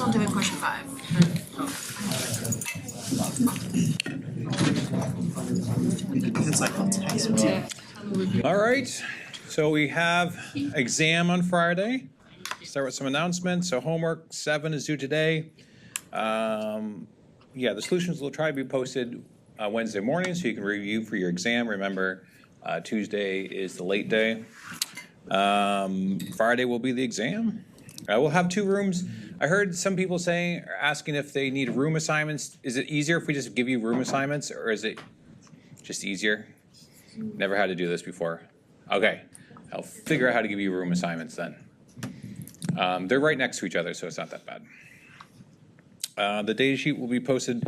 still doing question 5. It's like on text. All right, so we have exam on Friday. Start with some announcements. So homework 7 is due today. Yeah, the solutions will try to be posted Wednesday morning so you can review for your exam. Remember, Tuesday is the late day. Friday will be the exam. We'll have 2 rooms. I heard some people saying, asking if they need room assignments. Is it easier if we just give you room assignments, or is it just easier? Never had to do this before. Okay, I'll figure out how to give you room assignments then. They're right next to each other, so it's not that bad. The data sheet will be posted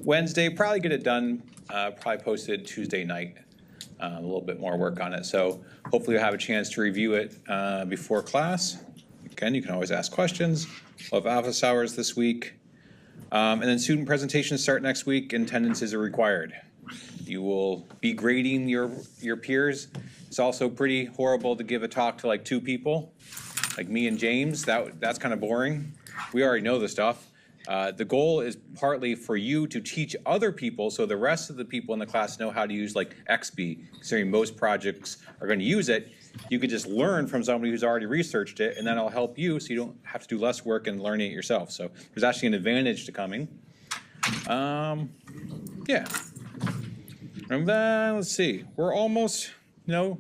Wednesday. Probably get it done, probably posted Tuesday night. A little bit more work on it. So hopefully you'll have a chance to review it before class. Again, you can always ask questions. We'll have office hours this week. And then student presentations start next week, and attendances are required. You will be grading your peers. It's also pretty horrible to give a talk to like 2 people, like me and James. That's kind of boring. We already know the stuff. The goal is partly for you to teach other people so the rest of the people in the class know how to use like XB, considering most projects are going to use it. You could just learn from somebody who's already researched it, and then it'll help you so you don't have to do less work in learning it yourself. So there's actually an advantage to coming. Yeah. And then, let's see, we're almost, we're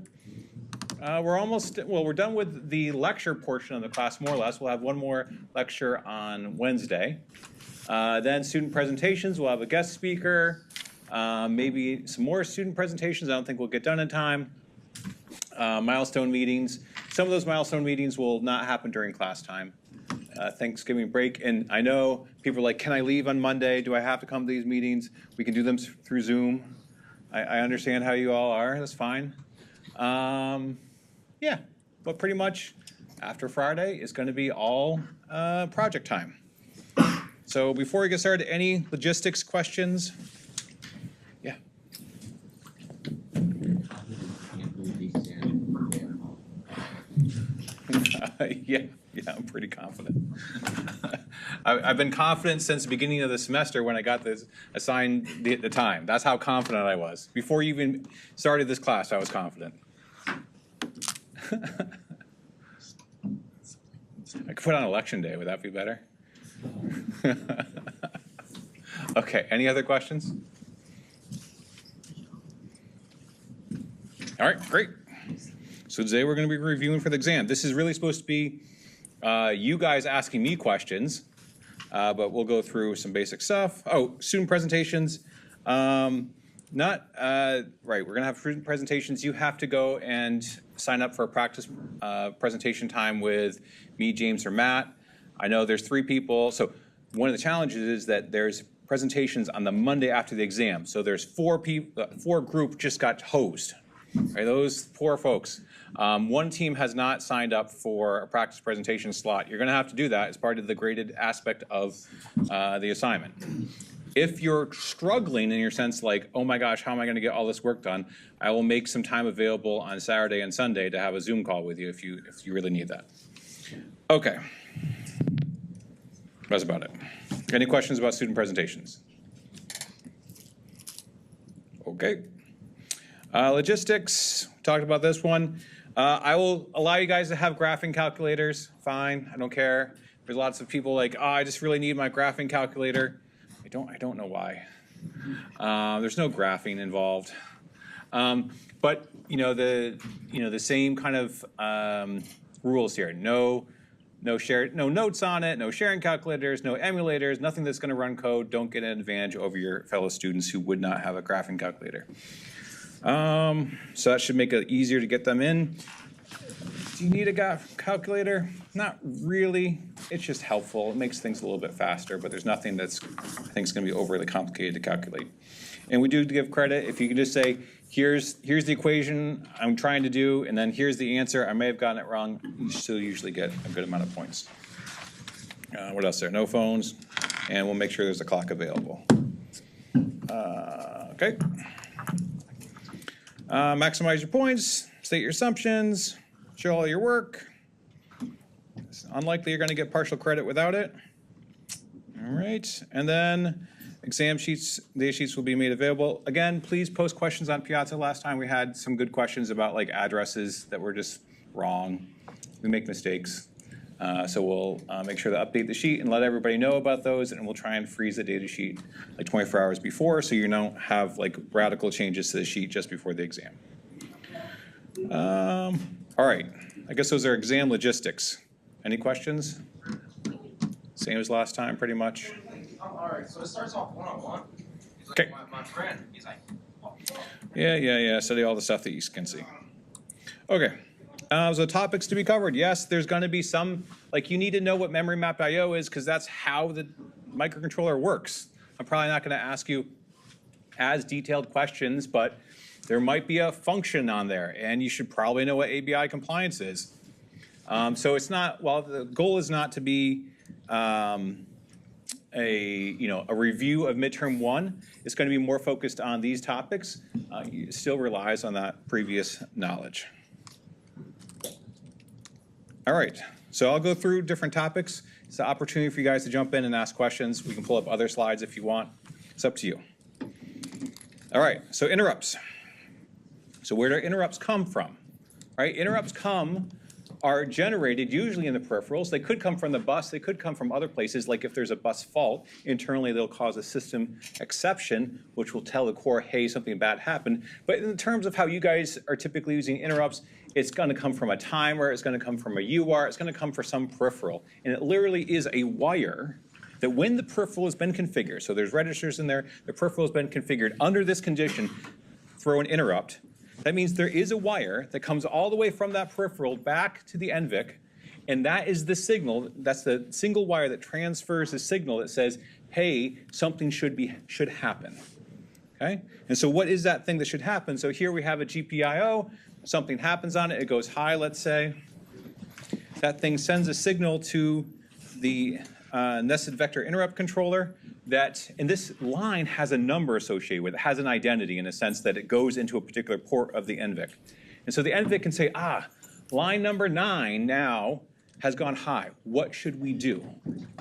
done with the lecture portion of the class, more or less. We'll have one more lecture on Wednesday. Then student presentations, we'll have a guest speaker, maybe some more student presentations. I don't think we'll get done in time. Milestone meetings. Some of those milestone meetings will not happen during class time. Thanksgiving break, and I know people are like, can I leave on Monday? Do I have to come to these meetings? We can do them through Zoom. I understand how you all are, that's fine. Yeah, but pretty much after Friday is going to be all project time. So before we get started, any logistics questions? Yeah. Yeah, I'm pretty confident. I've been confident since the beginning of the semester when I got this assigned the time. That's how confident I was. Before you even started this class, I was confident. I could put on election day. Would that be better? Okay, any other questions? All right, great. So today we're going to be reviewing for the exam. This is really supposed to be you guys asking me questions, but we'll go through some basic stuff. Oh, student presentations. Right, we're going to have student presentations. You have to go and sign up for a practice presentation time with me, James, or Matt. I know there's 3 people. So one of the challenges is that there's presentations on the Monday after the exam. So there's 4 people, 4 group just got hosed. Right, those poor folks. One team has not signed up for a practice presentation slot. You're going to have to do that as part of the graded aspect of the assignment. If you're struggling in your sense like, oh my gosh, how am I going to get all this work done? I will make some time available on Saturday and Sunday to have a Zoom call with you if you really need that. Okay. That's about it. Any questions about student presentations? Okay. Logistics, talked about this one. I will allow you guys to have graphing calculators, fine, I don't care. There's lots of people like, oh, I just really need my graphing calculator. I don't know why. There's no graphing involved. But the same kind of rules here. No notes on it, no sharing calculators, no emulators, nothing that's going to run code. Don't get an advantage over your fellow students who would not have a graphing calculator. So that should make it easier to get them in. Do you need a calculator? Not really. It's just helpful. It makes things a little bit faster, but there's nothing that's I think is going to be overly complicated to calculate. And we do give credit if you can just say, here's the equation I'm trying to do, and then here's the answer. I may have gotten it wrong. You still usually get a good amount of points. What else there? No phones, and we'll make sure there's a clock available. Okay. Maximize your points, state your assumptions, show all your work. It's unlikely you're going to get partial credit without it. All right, and then exam sheets, data sheets will be made available. Again, please post questions on Piazza. Last time we had some good questions about like addresses that were just wrong. We make mistakes. So we'll make sure to update the sheet and let everybody know about those, and we'll try and freeze the data sheet like 24 hours before so you don't have like radical changes to the sheet just before the exam. All right, I guess those are exam logistics. Any questions? Same as last time, pretty much. All right, so it starts off one-on-one. He's like, Okay. my friend. He's like, oh. Yeah. Study all the stuff that you can see. Okay. So topics to be covered. Yes, there's going to be some, like you need to know what memory map IO is because that's how the microcontroller works. I'm probably not going to ask you as detailed questions, but there might be a function on there, and you should probably know what ABI compliance is. So it's not, well, the goal is not to be a review of midterm 1. It's going to be more focused on these topics. It still relies on that previous knowledge. All right, so I'll go through different topics. It's an opportunity for you guys to jump in and ask questions. We can pull up other slides if you want. It's up to you. All right, so interrupts. So where do interrupts come from? Right, interrupts are generated usually in the peripherals. They could come from the bus. They could come from other places, like if there's a bus fault, internally they'll cause a system exception, which will tell the core, hey, something bad happened. But in terms of how you guys are typically using interrupts, it's going to come from a timer, it's going to come from a UART, it's going to come from some peripheral. And it literally is a wire that when the peripheral has been configured, so there's registers in there, the peripheral has been configured under this condition, throw an interrupt. That means there is a wire that comes all the way from that peripheral back to the NVIC, and that is the signal, that's the single wire that transfers the signal that says, hey, something should happen, okay? And so what is that thing that should happen? So here we have a GPIO, something happens on it, it goes high, let's say. That thing sends a signal to the nested vector interrupt controller that, and this line has a number associated with it, has an identity in a sense that it goes into a particular port of the NVIC. And so the NVIC can say, line number 9 now has gone high. What should we do?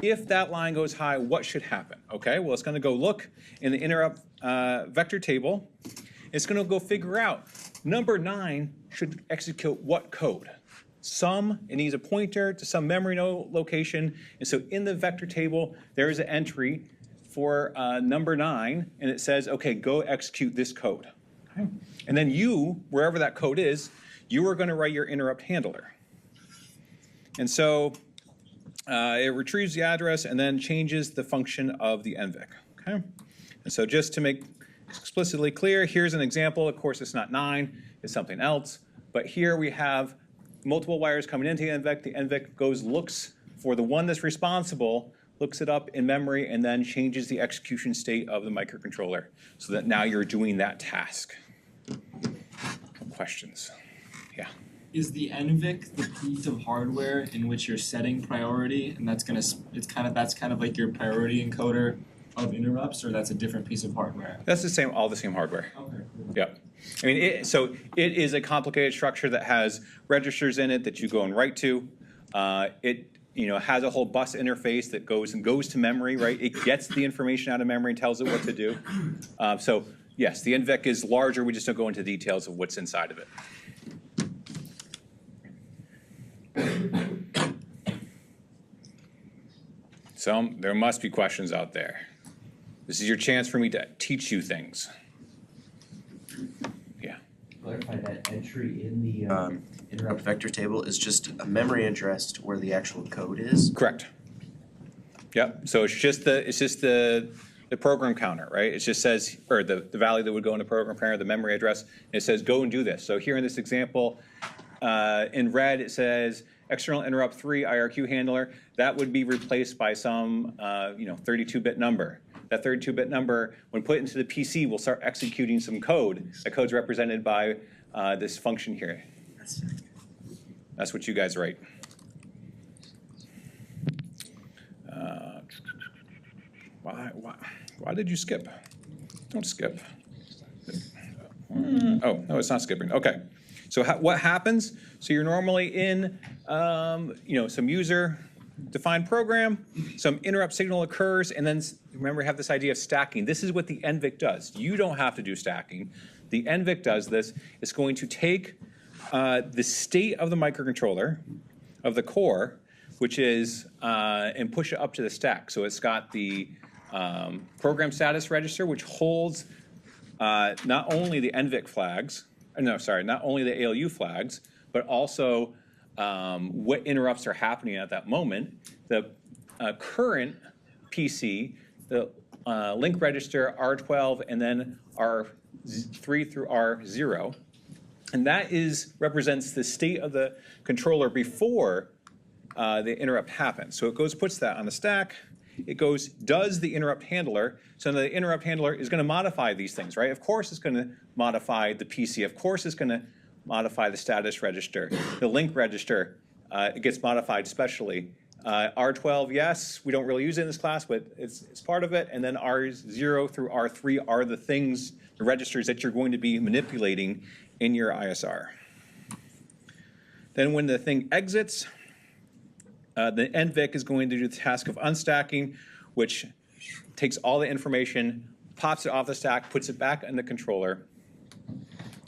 If that line goes high, what should happen? Okay, well, it's going to go look in the interrupt vector table. It's going to go figure out number 9 should execute what code? It needs a pointer to some memory location. And so in the vector table, there is an entry for number 9, and it says, okay, go execute this code. Okay? And then you, wherever that code is, you are going to write your interrupt handler. And so it retrieves the address and then changes the function of the NVIC. Okay? And so just to make explicitly clear, here's an example. Of course, it's not 9, it's something else. But here we have multiple wires coming into the NVIC. The NVIC goes, looks for the one that's responsible, looks it up in memory, and then changes the execution state of the microcontroller so that now you're doing that task. Questions? Yeah. Is the NVIC the piece of hardware in which you're setting priority, and that's kind of like your priority encoder of interrupts, or that's a different piece of hardware? That's the same, all the same hardware. Okay. Yeah. I mean, it is a complicated structure that has registers in it that you go and write to. It has a whole bus interface that goes to memory, right? It gets the information out of memory and tells it what to do. So yes, the NVIC is larger. We just don't go into details of what's inside of it. So there must be questions out there. This is your chance for me to teach you things. Yeah. Clarify that entry in the interrupt vector table is just a memory address to where the actual code is. Correct. Yep. So it's just the program counter, right? It just says, or the value that would go in the program counter, the memory address. And it says go and do this. So here in this example, in red it says external interrupt 3 IRQ handler. That would be replaced by some 32-bit number. That 32-bit number, when put into the PC, will start executing some code. That code's represented by this function here. That's what you guys write. Why did you skip? Don't skip. Oh, no, it's not skipping. Okay. So what happens? So you're normally in, some user defined program, some interrupt signal occurs, and then remember we have this idea of stacking. This is what the NVIC does. You don't have to do stacking. The NVIC does this. It's going to take the state of the microcontroller, of the core, which is, and push it up to the stack. So it's got the program status register, which holds not only the NVIC flags, not only the ALU flags, but also what interrupts are happening at that moment. The current PC, the link register R12, and then R3 through R0. And that represents the state of the controller before the interrupt happens. So it goes, puts that on the stack. It goes, does the interrupt handler. So the interrupt handler is going to modify these things, right? Of course it's going to modify the PC. Of course it's going to modify the status register. The link register, it gets modified specially. R12, yes, we don't really use it in this class, but it's part of it. And then R0 through R3 are the things, the registers that you're going to be manipulating in your ISR. Then when the thing exits, the NVIC is going to do the task of unstacking, which takes all the information, pops it off the stack, puts it back in the controller,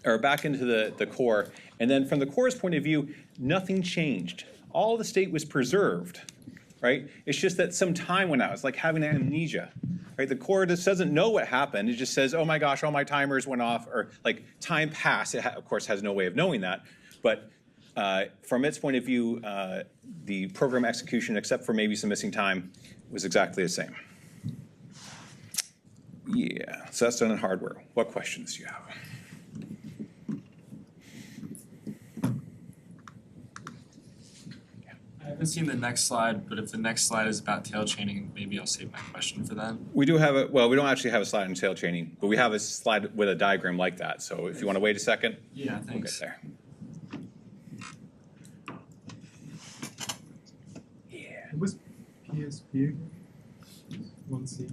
or back into the core. And then from the core's point of view, nothing changed. All the state was preserved, right? It's just that some time went out. It's like having amnesia, right? The core just doesn't know what happened. It just says, oh my gosh, all my timers went off, or like time passed. It of course has no way of knowing that. But from its point of view, the program execution, except for maybe some missing time, was exactly the same. Yeah, so that's done in hardware. What questions do you have? I haven't seen the next slide, but if the next slide is about tail chaining, maybe I'll save my question for then. We do have well, we don't actually have a slide on tail chaining, but we have a slide with a diagram like that. So if you want to wait a second, Yeah, thanks. we'll get there. Yeah. What was PSP? 1C.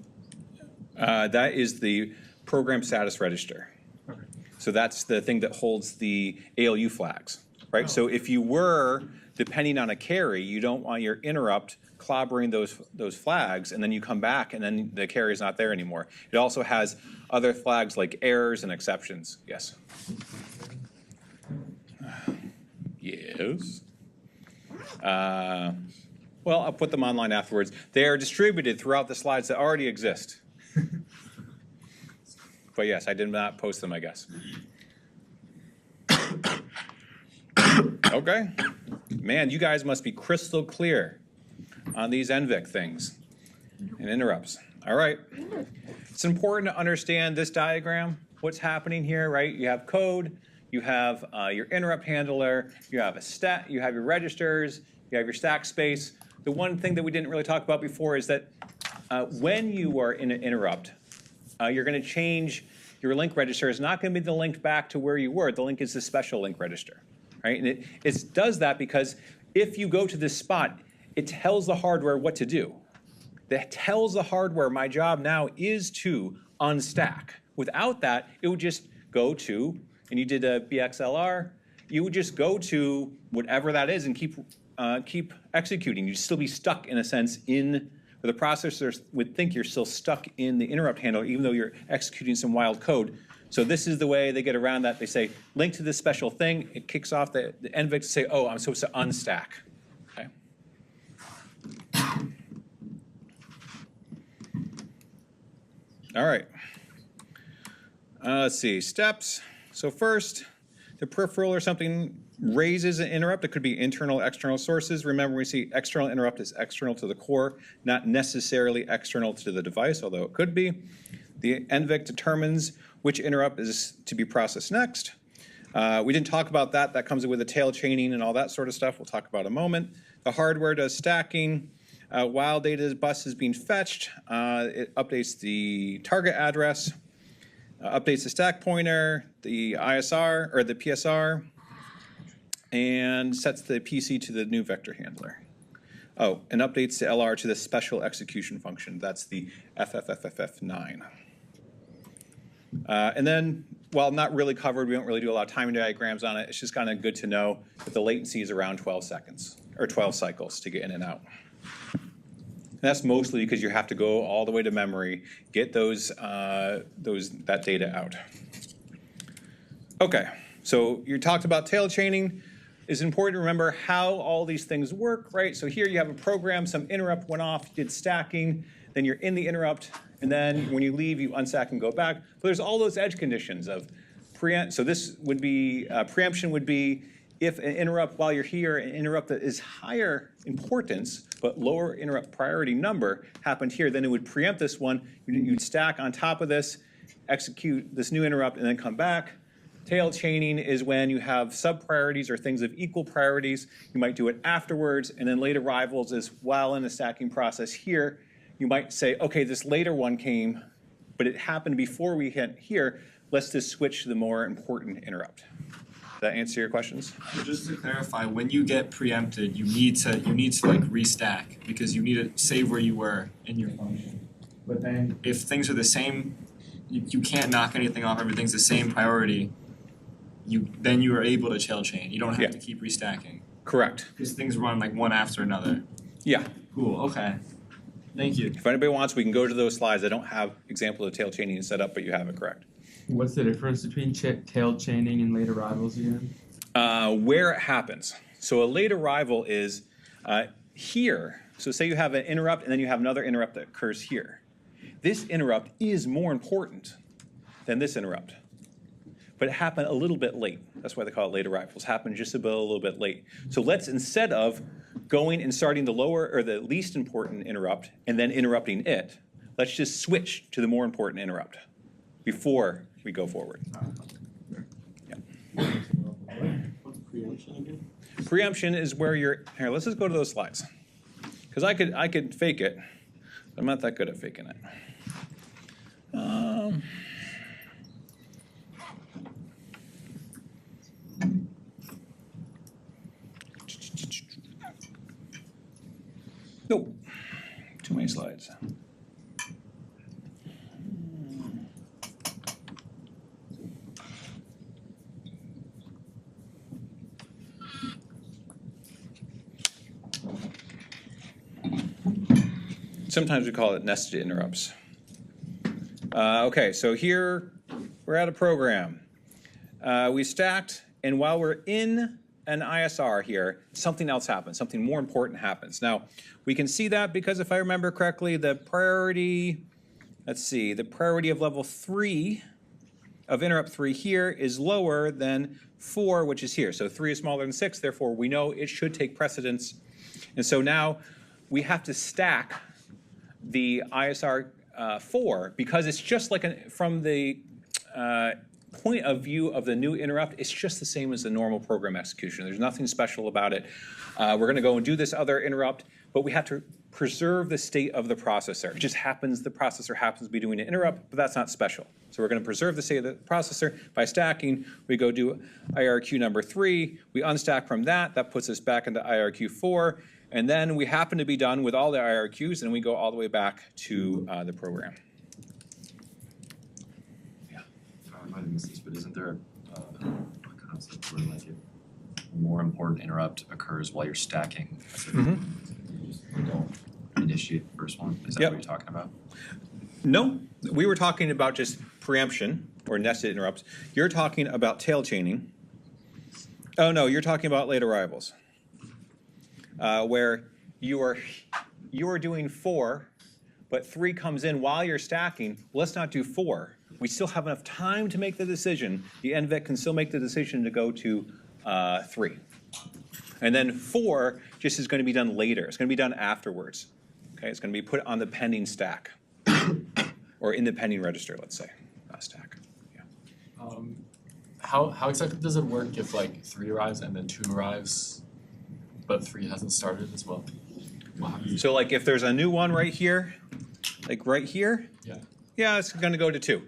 That is the program status register. Okay. So that's the thing that holds the ALU flags, right? Oh. So if you were depending on a carry, you don't want your interrupt clobbering those flags, and then you come back and then the carry is not there anymore. It also has other flags like errors and exceptions. Yes? Yes? Well, I'll put them online afterwards. They are distributed throughout the slides that already exist. But yes, I did not post them, I guess. Okay. Man, you guys must be crystal clear on these NVIC things and interrupts. All right. It's important to understand this diagram, what's happening here, right? You have code, you have your interrupt handler, you have you have your registers, you have your stack space. The one thing that we didn't really talk about before is that when you are in an interrupt, you're going to change your link register. It's not going to be the link back to where you were. The link is the special link register, right? And it does that because if you go to this spot, it tells the hardware what to do. That tells the hardware my job now is to unstack. Without that, it would just go to, and you did a BXLR, you would just go to whatever that is and keep executing. You'd still be stuck, in a sense, where the processor would think you're still stuck in the interrupt handler, even though you're executing some wild code. So this is the way they get around that. They say, link to this special thing. It kicks off the NVIC to say, oh, I'm supposed to unstack. Okay. All right. Let's see, steps. So first, the peripheral or something raises an interrupt. It could be internal, external sources. Remember, we see external interrupt is external to the core, not necessarily external to the device, although it could be. The NVIC determines which interrupt is to be processed next. We didn't talk about that. That comes with the tail chaining and all that sort of stuff. We'll talk about in a moment. The hardware does stacking. While data bus is being fetched, it updates the target address, updates the stack pointer, the ISR, or the PSR, and sets the PC to the new vector handler. Oh, and updates the LR to the special execution function. That's the FFFFF9. And then, while not really covered, we don't really do a lot of timing diagrams on it. It's just kind of good to know that the latency is around 12 seconds, or 12 cycles to get in and out. And that's mostly because you have to go all the way to memory, get that data out. Okay, so you talked about tail chaining. It's important to remember how all these things work, right? So here you have a program, some interrupt went off, you did stacking, then you're in the interrupt, and then when you leave, you unstack and go back. But there's all those edge conditions of preempt. So this would be, preemption would be if an interrupt while you're here, an interrupt that is higher importance, but lower interrupt priority number happened here, then it would preempt this one. You'd stack on top of this, execute this new interrupt, and then come back. Tail chaining is when you have sub-priorities or things of equal priorities. You might do it afterwards, and then late arrivals is while in the stacking process here. You might say, okay, this later one came, but it happened before we hit here. Let's just switch to the more important interrupt. Does that answer your questions? So just to clarify, when you get preempted, you need to like restack because you need to save where you were in your function. But then if things are the same, you can't knock anything off. Everything's the same priority. Then you are able to tail chain. You don't have to keep restacking. Correct. Because things run like one after another. Yeah. Cool. Okay. Thank you. If anybody wants, we can go to those slides. I don't have example of tail chaining set up, but you have it correct. What's the difference between tail chaining and late arrivals again? Where it happens. So a late arrival is here. So say you have an interrupt and then you have another interrupt that occurs here. This interrupt is more important than this interrupt. But it happened a little bit late. That's why they call it late arrivals. Happened just a little bit late. So let's, instead of going and starting the lower or the least important interrupt and then interrupting it, let's just switch to the more important interrupt before we go forward. Yeah. What's preemption again? Preemption is where you're, here, let's just go to those slides. Because I could fake it, but I'm not that good at faking it. Nope, too many slides. Sometimes we call it nested interrupts. Okay, so here we're at a program. We stacked, and while we're in an ISR here, something else happens, something more important happens. Now, we can see that because if I remember correctly, the priority, let's see, the priority of level 3 of interrupt 3 here is lower than 4, which is here. So 3 is smaller than 6, therefore we know it should take precedence. And so now we have to stack the ISR 4 because it's just like from the point of view of the new interrupt, it's just the same as the normal program execution. There's nothing special about it. We're going to go and do this other interrupt, but we have to preserve the state of the processor. It just happens, the processor happens to be doing an interrupt, but that's not special. So we're going to preserve the state of the processor by stacking. We go do IRQ number 3. We unstack from that. That puts us back into IRQ 4. And then we happen to be done with all the IRQs, and we go all the way back to the program. I might have missed this, but isn't there a concept where like a more important interrupt occurs while you're stacking? You just don't initiate the first one? Is that what you're talking about? No, we were talking about just preemption or nested interrupts. You're talking about tail chaining. Oh no, you're talking about late arrivals. Where you are doing 4, but 3 comes in while you're stacking. Well, let's not do 4. We still have enough time to make the decision. The NVIC can still make the decision to go to 3. And then 4 just is going to be done later. It's going to be done afterwards. Okay, it's going to be put on the pending stack or in the pending register, let's say, stack. Yeah. How exactly does it work if like 3 arrives and then 2 arrives, but 3 hasn't started as well? So like if there's a new one right here, like right here, yeah, it's going to go to 2.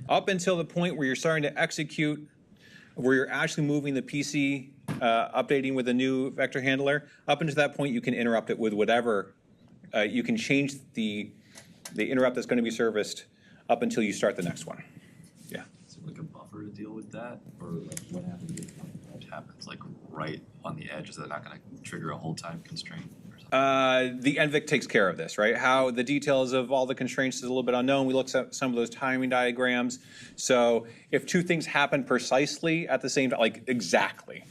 Up until the point where you're starting to execute, where you're actually moving the PC, updating with a new vector handler, up until that point you can interrupt it with whatever. You can change the interrupt that's going to be serviced up until you start the next one. Yeah. Is there like a buffer to deal with that? Or like what happens if it happens like right on the edge, is that not gonna trigger a hold time constraint or something? The NVIC takes care of this, right? How the details of all the constraints is a little bit unknown. We looked at some of those timing diagrams. So if two things happen precisely at the same time, like exactly,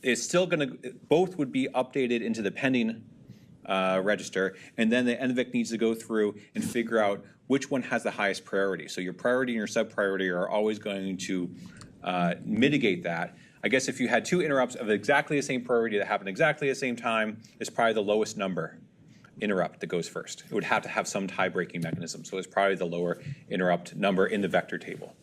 it's still both would be updated into the pending register, and then the NVIC needs to go through and figure out which one has the highest priority. So your priority and your sub-priority are always going to mitigate that. I guess if you had two interrupts of exactly the same priority that happen exactly at the same time, it's probably the lowest number interrupt that goes first. It would have to have some tie-breaking mechanism, so it's probably the lower interrupt number in the vector table.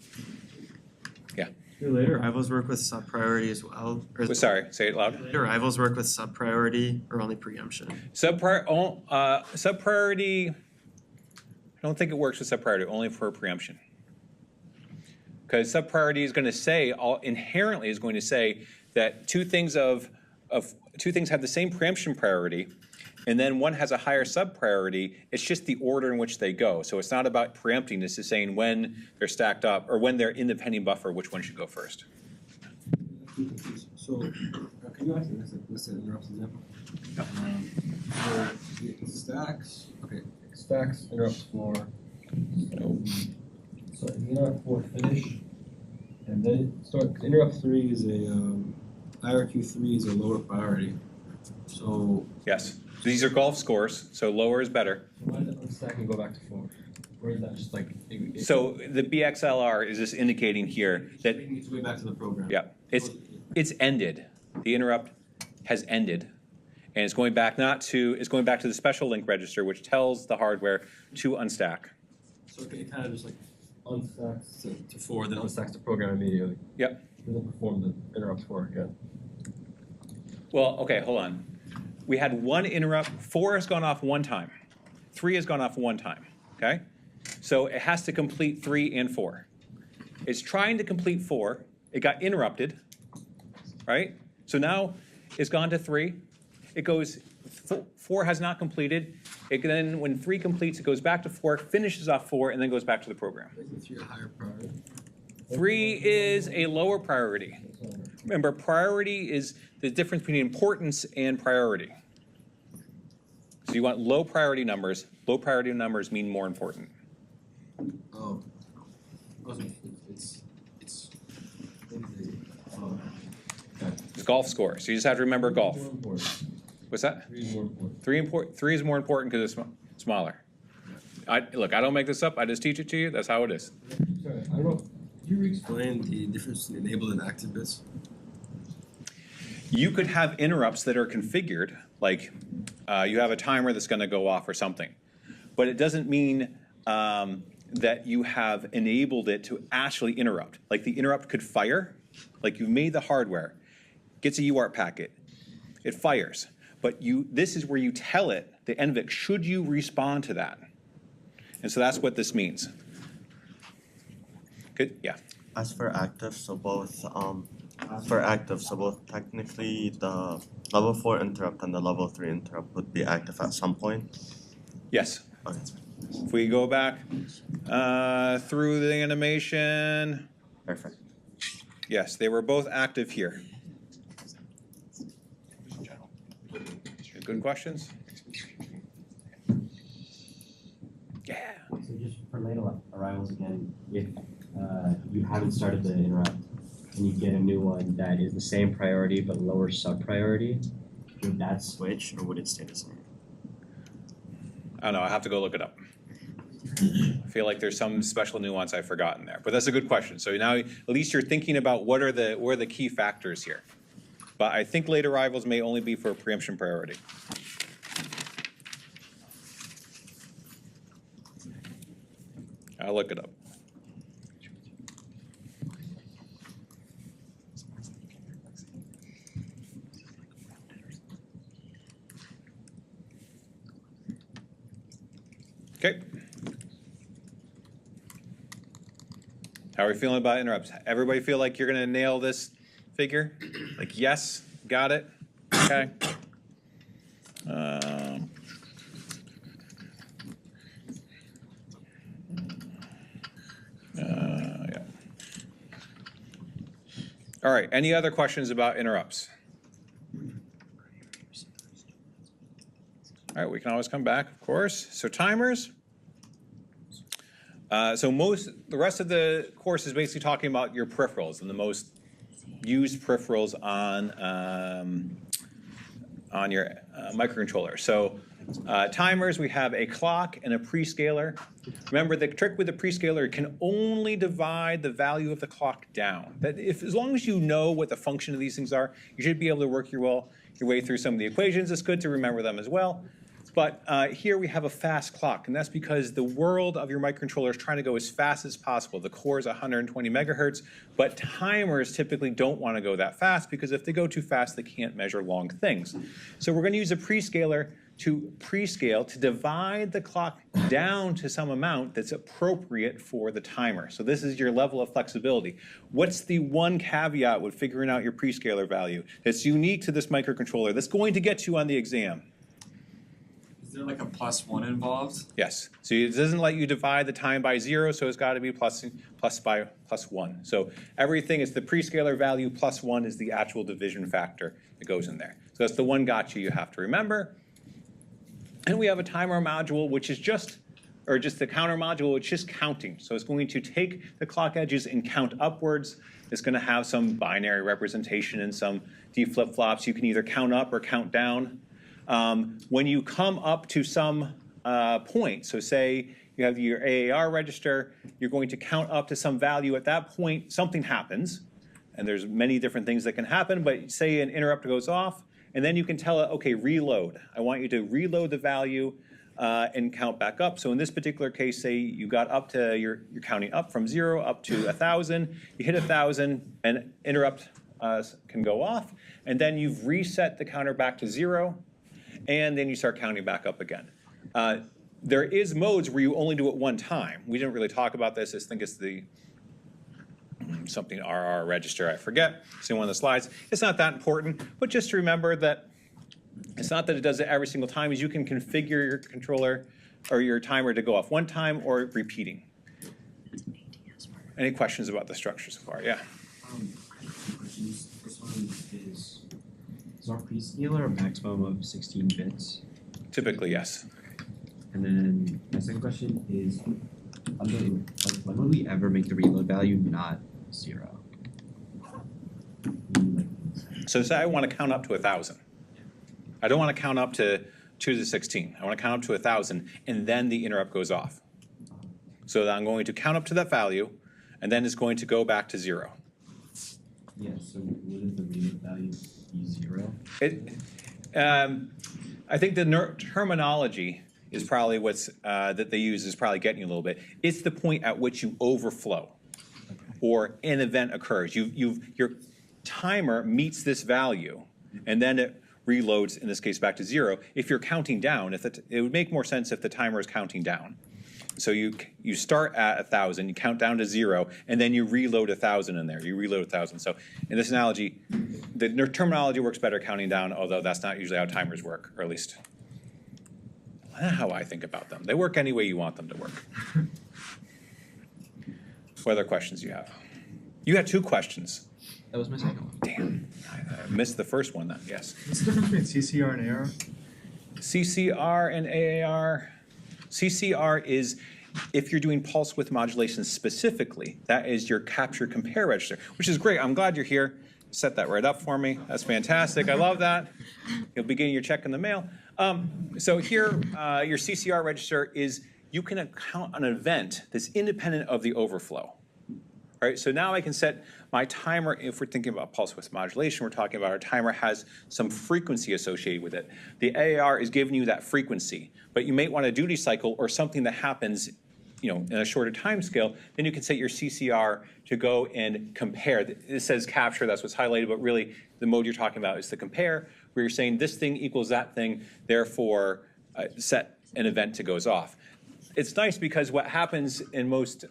Yeah. Do later rivals work with sub-priority as well? Or Sorry, say it loud. later rivals work with sub-priority or only preemption? Sub-priority, I don't think it works with sub-priority, only for preemption. Because sub-priority is going to say, inherently is going to say that two things have the same preemption priority, and then one has a higher sub-priority. It's just the order in which they go. So it's not about preempting. This is saying when they're stacked up or when they're in the pending buffer, which one should go first. So, can you ask me this interrupts example? So it stacks, okay, stacks interrupts floor. So interrupt 4 finish, and then start. Interrupt 3 is a IRQ 3 is a lower priority. So Yes. These are golf scores, so lower is better. why does that unstack and go back to 4? Or is that just like So the BXLR is just indicating here that it needs to go back to the program? yeah, it's ended. The interrupt has ended, and it's going back it's going back to the special link register, which tells the hardware to unstack. So it kind of just like unstacks to 4, then unstacks the program immediately. Yep. It doesn't perform the interrupt 4 again. Well, okay, hold on. We had one interrupt. 4 has gone off one time. 3 has gone off one time. Okay, so it has to complete 3 and 4. It's trying to complete 4. It got interrupted, right? So now it's gone to 3. It goes, 4 has not completed. Then when 3 completes, it goes back to 4, finishes off 4, and then goes back to the program. Isn't 3 a higher priority? 3 is a lower priority. Remember, priority is the difference between importance and priority. So you want low priority numbers. Low priority numbers mean more important. Oh. It's It's golf score. So you just have to remember golf. more important. What's that? 3 is more important. 3 is more important because it's smaller. Look, I don't make this up. I just teach it to you. That's how it is. Sorry, I don't know. Could you re-explain the difference between enabled and active bits? You could have interrupts that are configured, like you have a timer that's going to go off or something. But it doesn't mean that you have enabled it to actually interrupt. Like the interrupt could fire, like you made the hardware, gets a UART packet, it fires. But this is where you tell it, the NVIC, should you respond to that? And so that's what this means. Good, yeah. As for active, so both technically the level 4 interrupt and the level 3 interrupt would be active at some point. Yes. Okay. If we go back through the animation, Perfect. yes, they were both active here. Good questions? Yeah. So just for late arrivals again, if you haven't started the interrupt and you get a new one that is the same priority but lower sub-priority, would that switch or would it stay the same? I don't know, I have to go look it up. I feel like there's some special nuance I've forgotten there, but that's a good question. So now at least you're thinking about what are the key factors here. But I think late arrivals may only be for preemption priority. I'll look it up. Okay. How are we feeling about interrupts? Everybody feel like you're gonna nail this figure? Like, yes, got it? Okay. Yeah. All right, any other questions about interrupts? All right, we can always come back, of course. So timers. The rest of the course is basically talking about your peripherals and the most used peripherals on your microcontroller. So timers, we have a clock and a prescaler. Remember, the trick with the prescaler, it can only divide the value of the clock down. As long as you know what the function of these things are, you should be able to work your way through some of the equations. It's good to remember them as well. But here we have a fast clock, and that's because the world of your microcontroller is trying to go as fast as possible. The core is 120 megahertz, but timers typically don't want to go that fast because if they go too fast, they can't measure long things. So we're going to use a prescaler to prescale to divide the clock down to some amount that's appropriate for the timer. So this is your level of flexibility. What's the one caveat with figuring out your prescaler value that's unique to this microcontroller that's going to get you on the exam? Is there like a +1 involved? Yes. So it doesn't let you divide the time by 0, so it's got to be plus by +1. So everything is the prescaler value +1 is the actual division factor that goes in there. So that's the one gotcha you have to remember. And we have a timer module, which is just the counter module, which is just counting. So it's going to take the clock edges and count upwards. It's going to have some binary representation and some D flip-flops. You can either count up or count down. When you come up to some point, so say you have your AAR register, you're going to count up to some value. At that point, something happens. And there's many different things that can happen, but say an interrupt goes off, and then you can tell it, okay, reload. I want you to reload the value and count back up. So in this particular case, say you got up to, you're counting up from 0 up to 1,000. You hit 1,000, and interrupt can go off. And then you've reset the counter back to 0, and then you start counting back up again. There is modes where you only do it one time. We didn't really talk about this. I think it's the something RR register, I forget. It's in one of the slides. It's not that important, but just to remember that it's not that it does it every single time, is you can configure your controller or your timer to go off one time or repeating. Any questions about the structure so far? Yeah. Questions. This one is our prescaler a maximum of 16 bits? Typically, yes. And then my second question is, when would we ever make the reload value not 0? So say I want to count up to 1,000. I don't want to count up to 2 to the 16. I want to count up to 1,000, and then the interrupt goes off. So I'm going to count up to that value, and then it's going to go back to 0. Yeah, so wouldn't the reload value be 0? I think the terminology is probably what's that they use is probably getting you a little bit. It's the point at which you overflow, or an event occurs. Your timer meets this value, and then it reloads, in this case, back to 0. If you're counting down, it would make more sense if the timer is counting down. So you start at 1,000, you count down to 0, and then you reload 1,000 in there. You reload 1,000. So in this analogy, the terminology works better counting down, although that's not usually how timers work, or at least not how I think about them. They work any way you want them to work. What other questions do you have? You had 2 questions. That was my second one. Damn, I missed the first one then, yes. What's the difference between CCR and AR? CCR and AAR. CCR is, if you're doing pulse width modulation specifically, that is your capture compare register, which is great. I'm glad you're here. Set that right up for me. That's fantastic. I love that. You'll be getting your check in the mail. So here, your CCR register is, you can account an event that's independent of the overflow. All right, so now I can set my timer. If we're thinking about pulse width modulation, we're talking about our timer has some frequency associated with it. The AAR is giving you that frequency, but you may want a duty cycle or something that happens, in a shorter time scale. Then you can set your CCR to go and compare. It says capture, that's what's highlighted, but really the mode you're talking about is the compare, where you're saying this thing equals that thing, therefore set an event that goes off. It's nice because what happens in most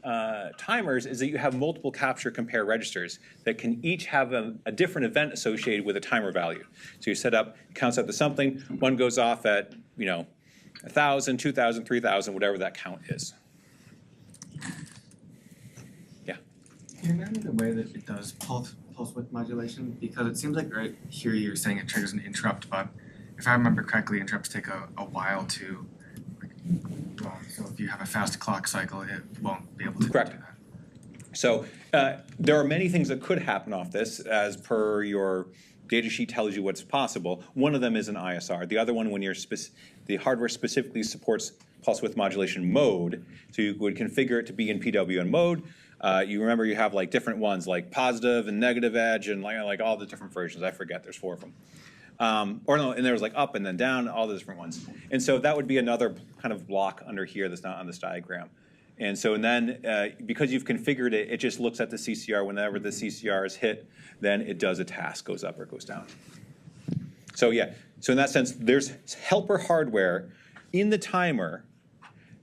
timers is that you have multiple capture compare registers that can each have a different event associated with a timer value. So you set up, it counts up to something, one goes off at 1,000, 2,000, 3,000, whatever that count is. Yeah. Can you remind me the way that it does pulse width modulation? Because it seems like right here you're saying it triggers an interrupt, but if I remember correctly, interrupts take a while to, so if you have a fast clock cycle, it won't be able to do Correct. that. So there are many things that could happen off this, as per your data sheet tells you what's possible. One of them is an ISR. The other one, when the hardware specifically supports pulse width modulation mode, so you would configure it to be in PWM mode. You remember you have like different ones, like positive and negative edge, and like all the different versions. I forget, there's 4 of them. And there was like up and then down, all the different ones. And so that would be another kind of block under here that's not on this diagram. And so then because you've configured it, it just looks at the CCR. Whenever the CCR is hit, then it does a task, goes up or goes down. So yeah, so in that sense, there's helper hardware in the timer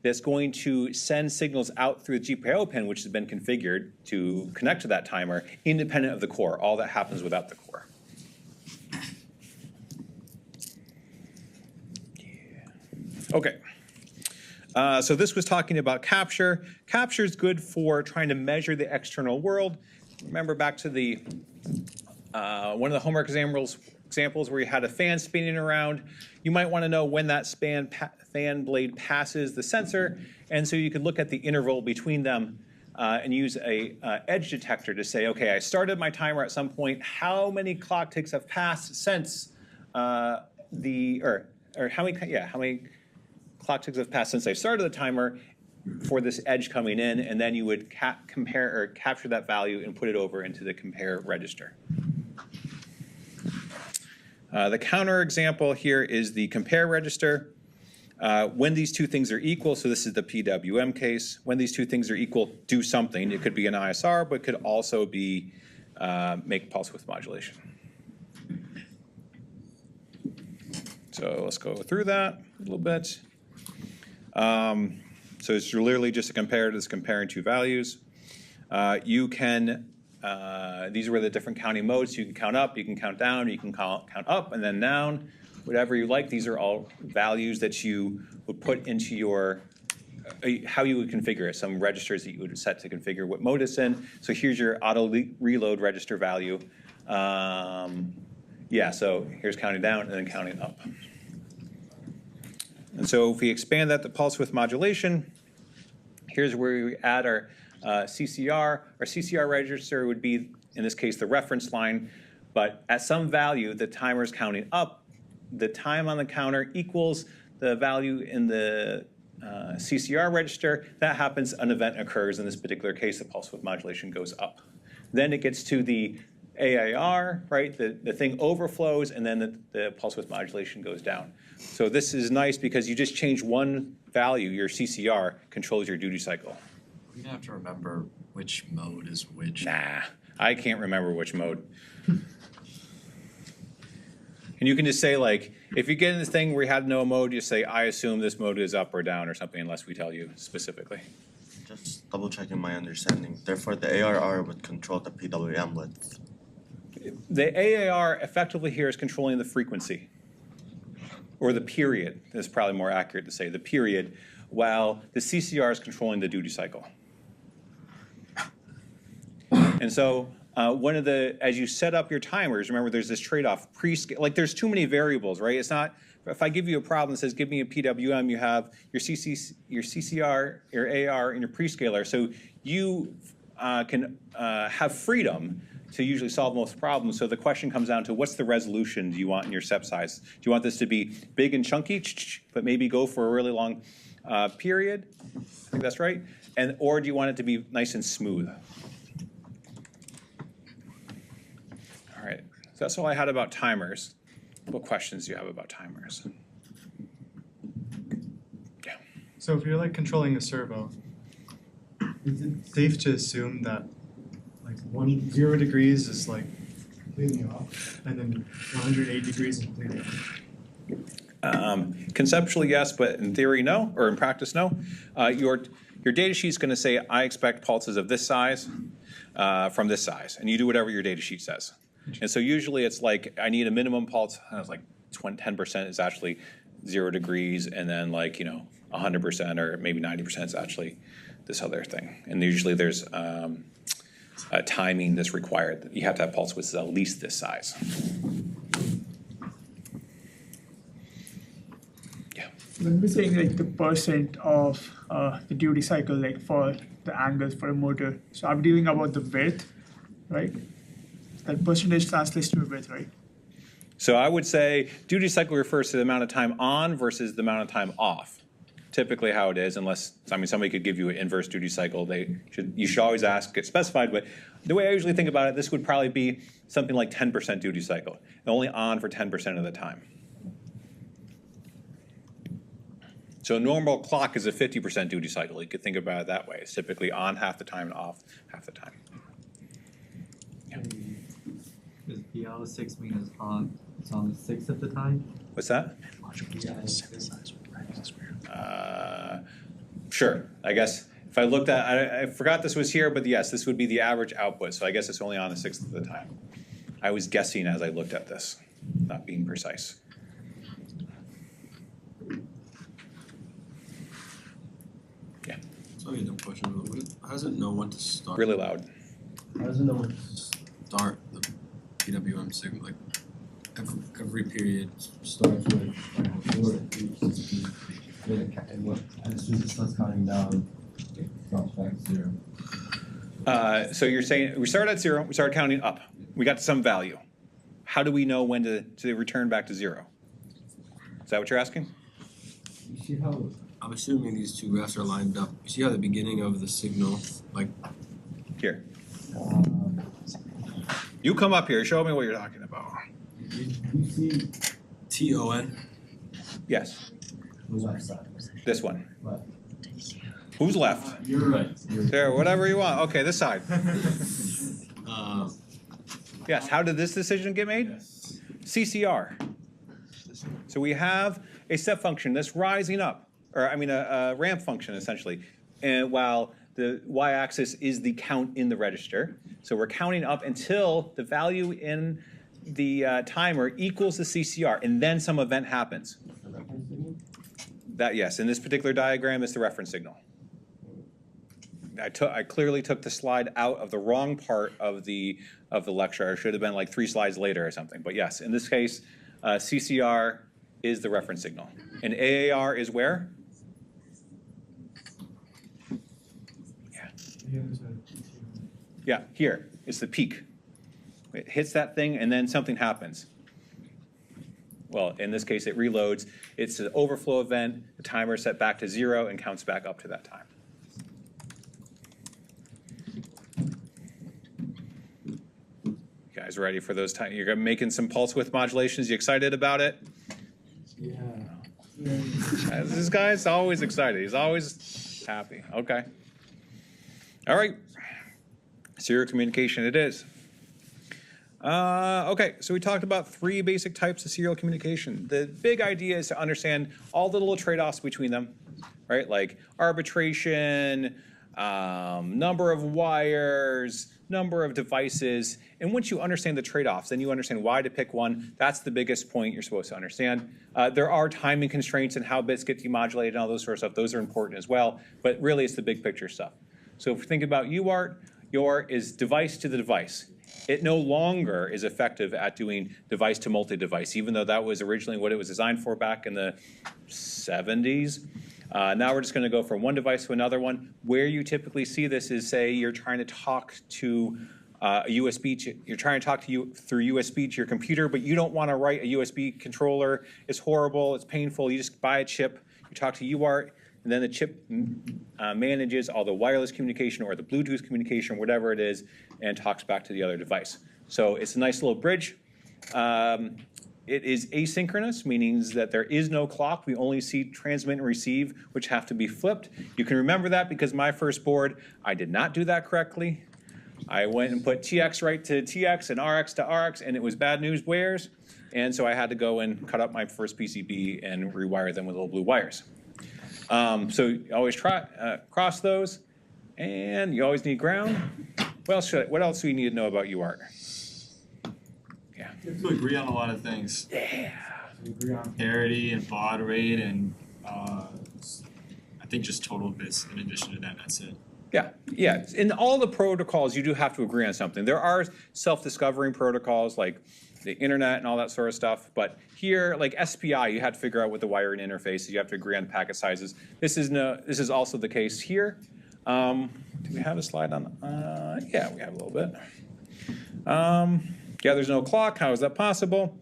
that's going to send signals out through the GPIO pin, which has been configured to connect to that timer, independent of the core. All that happens without the core. Okay. So this was talking about capture. Capture is good for trying to measure the external world. Remember back to the one of the homework examples where you had a fan spinning around. You might want to know when that fan blade passes the sensor, and so you could look at the interval between them and use a edge detector to say, okay, I started my timer at some point. How many clock ticks have passed since how many clock ticks have passed since I started the timer for this edge coming in, and then you would compare or capture that value and put it over into the compare register. The counter example here is the compare register. When these two things are equal, so this is the PWM case, when these two things are equal, do something. It could be an ISR, but it could also be make pulse width modulation. So let's go through that a little bit. So it's literally just a comparator that's comparing two values. You can, these are the different counting modes. You can count up, you can count down, you can count up and then down, whatever you like. These are all values that you would put into your, how you would configure it, some registers that you would set to configure what mode it's in. So here's your auto reload register value. Yeah, so here's counting down and then counting up. And so if we expand that to pulse width modulation, here's where we add our CCR. Our CCR register would be, in this case, the reference line. But at some value, the timer is counting up. The time on the counter equals the value in the CCR register. That happens, an event occurs. In this particular case, the pulse width modulation goes up. Then it gets to the AAR, right? The thing overflows, and then the pulse width modulation goes down. So this is nice because you just change one value, your CCR controls your duty cycle. We'd have to remember which mode is which. Nah, I can't remember which mode. And you can just say, like, if you get in this thing where you have no mode, you say, I assume this mode is up or down or something, unless we tell you specifically. Just double checking my understanding. Therefore, the ARR would control the PWM width. The AAR effectively here is controlling the frequency, or the period. It's probably more accurate to say the period, while the CCR is controlling the duty cycle. And so one of the, as you set up your timers, remember there's this trade-off, like there's too many variables, right? It's not, if I give you a problem that says give me a PWM, you have your CCR, your AR, and your prescaler. So you can have freedom to usually solve most problems. So the question comes down to what's the resolution do you want in your step size? Do you want this to be big and chunky, but maybe go for a really long period? I think that's right. Or do you want it to be nice and smooth? All right, so that's all I had about timers. What questions do you have about timers? Yeah. So if you're like controlling a servo, is it safe to assume that like 0 degrees is like completely off, and then 180 degrees is completely on? Conceptually, yes, but in theory, no, or in practice, no. Your data sheet is going to say, I expect pulses of this size from this size, and you do whatever your data sheet says. And so usually it's like, I need a minimum pulse, and it's like 10% is actually 0 degrees, and then like, 100% or maybe 90% is actually this other thing. And usually there's timing that's required. You have to have pulse widths at least this size. when we're saying like the percent of the duty cycle, like for the angles for a motor, so I'm dealing about the width, right? That percentage translates to a width, right? So I would say duty cycle refers to the amount of time on versus the amount of time off. Typically how it is, unless, I mean, somebody could give you an inverse duty cycle. You should always ask, get specified, but the way I usually think about it, this would probably be something like 10% duty cycle, and only on for 10% of the time. So a normal clock is a 50% duty cycle. You could think about it that way. It's typically on half the time and off half the time. Does BL6 mean it's on the 6th of the time? What's that? Sure, I guess. If I looked at, I forgot this was here, but yes, this would be the average output. So I guess it's only on the 6th of the time. I was guessing as I looked at this, not being precise. Yeah. Sorry, a dumb question, but how does it know when to start? Really loud. How does it know when to start the PWM signal? Like every period starts with and as soon as it starts counting down, it drops back to 0. So you're saying we started at 0, we started counting up. We got to some value. How do we know when to return back to 0? Is that what you're asking? You see how, I'm assuming these two graphs are lined up. You see how the beginning of the signal, like here. You come up here, show me what you're talking about. you see TON? Yes, The left side. this one. Left. Who's left? You're right. There, whatever you want. Okay, this side. Yes, how did this decision get made? CCR. So we have a step function that's rising up, or I mean a ramp function essentially, and while the y-axis is the count in the register. So we're counting up until the value in the timer equals the CCR, and then some event happens. That, yes, in this particular diagram, it's the reference signal. I clearly took the slide out of the wrong part of the lecture. It should have been like 3 slides later or something. But yes, in this case, CCR is the reference signal. And AAR is where? Yeah, here. It's the peak. It hits that thing and then something happens. Well, in this case, it reloads. It's an overflow event. The timer is set back to 0 and counts back up to that time. You guys ready for those times? You're making some pulse width modulations. You excited about it? Yeah. This guy's always excited. He's always happy. Okay. All right. Serial communication it is. Okay, so we talked about 3 basic types of serial communication. The big idea is to understand all the little trade-offs between them, right? Like arbitration, number of wires, number of devices. And once you understand the trade-offs, then you understand why to pick one. That's the biggest point you're supposed to understand. There are timing constraints and how bits get demodulated and all those sort of stuff. Those are important as well, but really it's the big picture stuff. So if we think about UART, UART is device to the device. It no longer is effective at doing device to multi-device, even though that was originally what it was designed for back in the 70s. Now we're just going to go from one device to another one. Where you typically see this is, say, you're trying to talk to a USB. You're trying to talk to you through USB to your computer, but you don't want to write a USB controller. It's horrible. It's painful. You just buy a chip. You talk to UART. And then the chip manages all the wireless communication or the Bluetooth communication, whatever it is, and talks back to the other device. So it's a nice little bridge. It is asynchronous, meaning that there is no clock. We only see transmit and receive, which have to be flipped. You can remember that because my first board, I did not do that correctly. I went and put TX right to TX and RX to RX, and it was bad news bears. And so I had to go and cut up my first PCB and rewire them with little blue wires. So you always try cross those, and you always need ground. What else do you need to know about UART? Yeah. You have to agree on a lot of things. Yeah. Agree on parity and baud rate and I think just total bits. In addition to that, that's it. Yeah. In all the protocols, you do have to agree on something. There are self-discovering protocols like the internet and all that sort of stuff. But here, like SPI, you have to figure out what the wiring interface is. You have to agree on packet sizes. This is also the case here. Do we have a slide on? Yeah, we have a little bit. Yeah, there's no clock. How is that possible?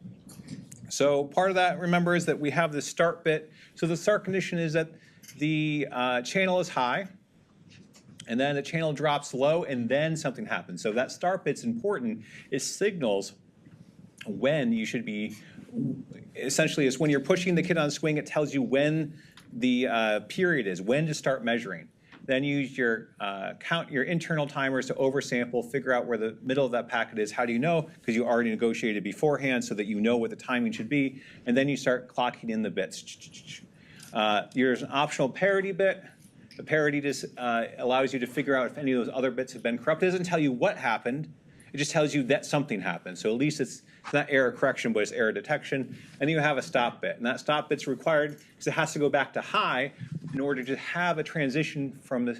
So part of that, remember, is that we have the start bit. So the start condition is that the channel is high, and then the channel drops low, and then something happens. So that start bit's important. It signals when you should be, essentially, it's when you're pushing the kid on a swing, it tells you when the period is, when to start measuring. Then use your your internal timers to oversample, figure out where the middle of that packet is. How do you know? Because you already negotiated beforehand so that you know what the timing should be. And then you start clocking in the bits. There's an optional parity bit. The parity just allows you to figure out if any of those other bits have been corrupted. It doesn't tell you what happened. It just tells you that something happened. So at least it's not error correction, but it's error detection. And then you have a stop bit. And that stop bit's required because it has to go back to high in order to have a transition for a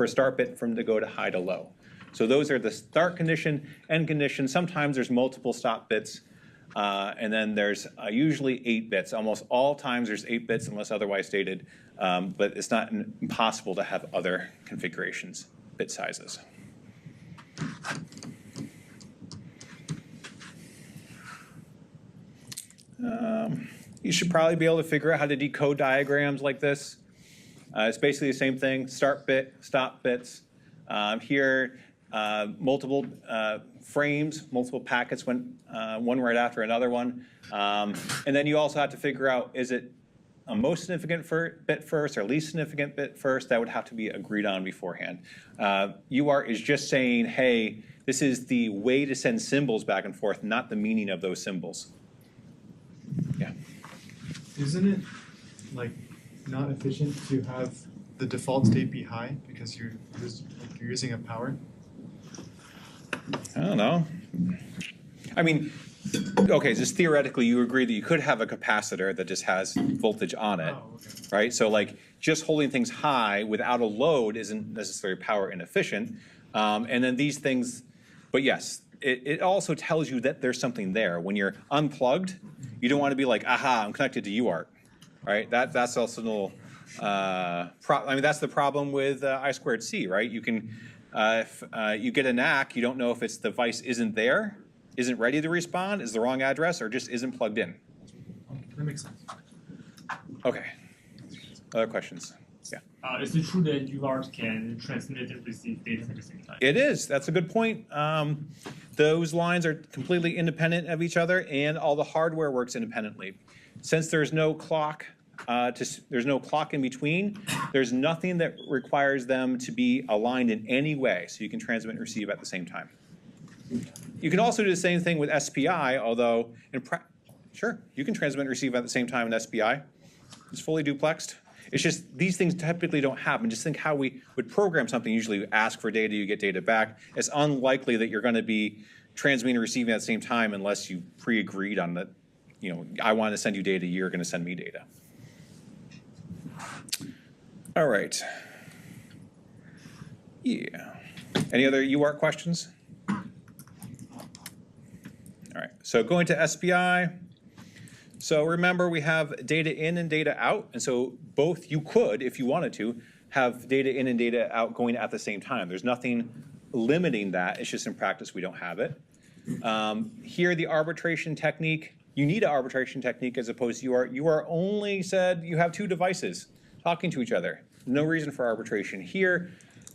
start bit to go to high to low. So those are the start condition, end condition. Sometimes there's multiple stop bits. And then there's usually 8 bits. Almost all times there's 8 bits unless otherwise stated. But it's not impossible to have other configurations, bit sizes. You should probably be able to figure out how to decode diagrams like this. It's basically the same thing, start bit, stop bits. Here, multiple frames, multiple packets went one right after another one. And then you also have to figure out, is it a most significant bit first or least significant bit first? That would have to be agreed on beforehand. UART is just saying, hey, this is the way to send symbols back and forth, not the meaning of those symbols. Yeah. Isn't it like not efficient to have the default state be high because you're using a power? I don't know. I mean, okay, just theoretically, you agree that you could have a capacitor that just has voltage on it, right? So like just holding things high without a load isn't necessarily power inefficient. And then these things, but yes, it also tells you that there's something there. When you're unplugged, you don't want to be like, aha, I'm connected to UART, right? That's also a little, I mean, that's the problem with I2C, right? You can, if you get a NAC, you don't know if it's the device isn't there, isn't ready to respond, is the wrong address, or just isn't plugged in. That makes sense. Okay. Other questions? Yeah. Is it true that UART can transmit and receive data at the same time? It is. That's a good point. Those lines are completely independent of each other, and all the hardware works independently. Since there's no clock, there's no clock in between, there's nothing that requires them to be aligned in any way, so you can transmit and receive at the same time. You can also do the same thing with SPI, although sure, you can transmit and receive at the same time in SPI. It's fully duplexed. It's just these things typically don't happen. Just think how we would program something. Usually you ask for data, you get data back. It's unlikely that you're going to be transmitting and receiving at the same time unless you pre-agreed on that. You know, I want to send you data, you're going to send me data. All right. Yeah. Any other UART questions? All right. So going to SPI. So remember, we have data in and data out. And so both you could, if you wanted to, have data in and data out going at the same time. There's nothing limiting that. It's just in practice we don't have it. Here, the arbitration technique, you need an arbitration technique as opposed to UART. UART only said you have 2 devices talking to each other. No reason for arbitration. Here,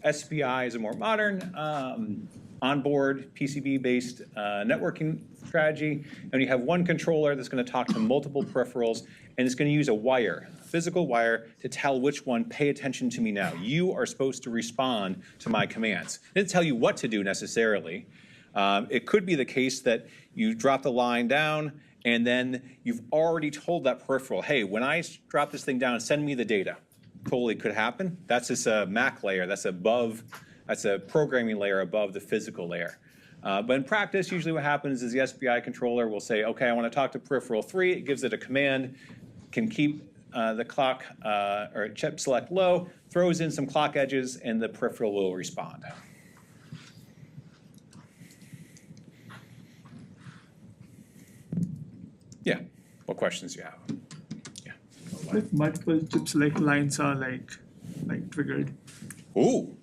SPI is a more modern onboard PCB-based networking strategy, and you have one controller that's going to talk to multiple peripherals, and it's going to use a wire, physical wire, to tell which one, pay attention to me now. You are supposed to respond to my commands. It didn't tell you what to do necessarily. It could be the case that you drop the line down, and then you've already told that peripheral, hey, when I drop this thing down, send me the data. Totally could happen. That's just a MAC layer. That's a programming layer above the physical layer. But in practice, usually what happens is the SPI controller will say, okay, I want to talk to peripheral 3. It gives it a command, can keep the clock or chip select low, throws in some clock edges, and the peripheral will respond. Yeah, what questions do you have? If multiple chip select lines are like triggered. Ooh,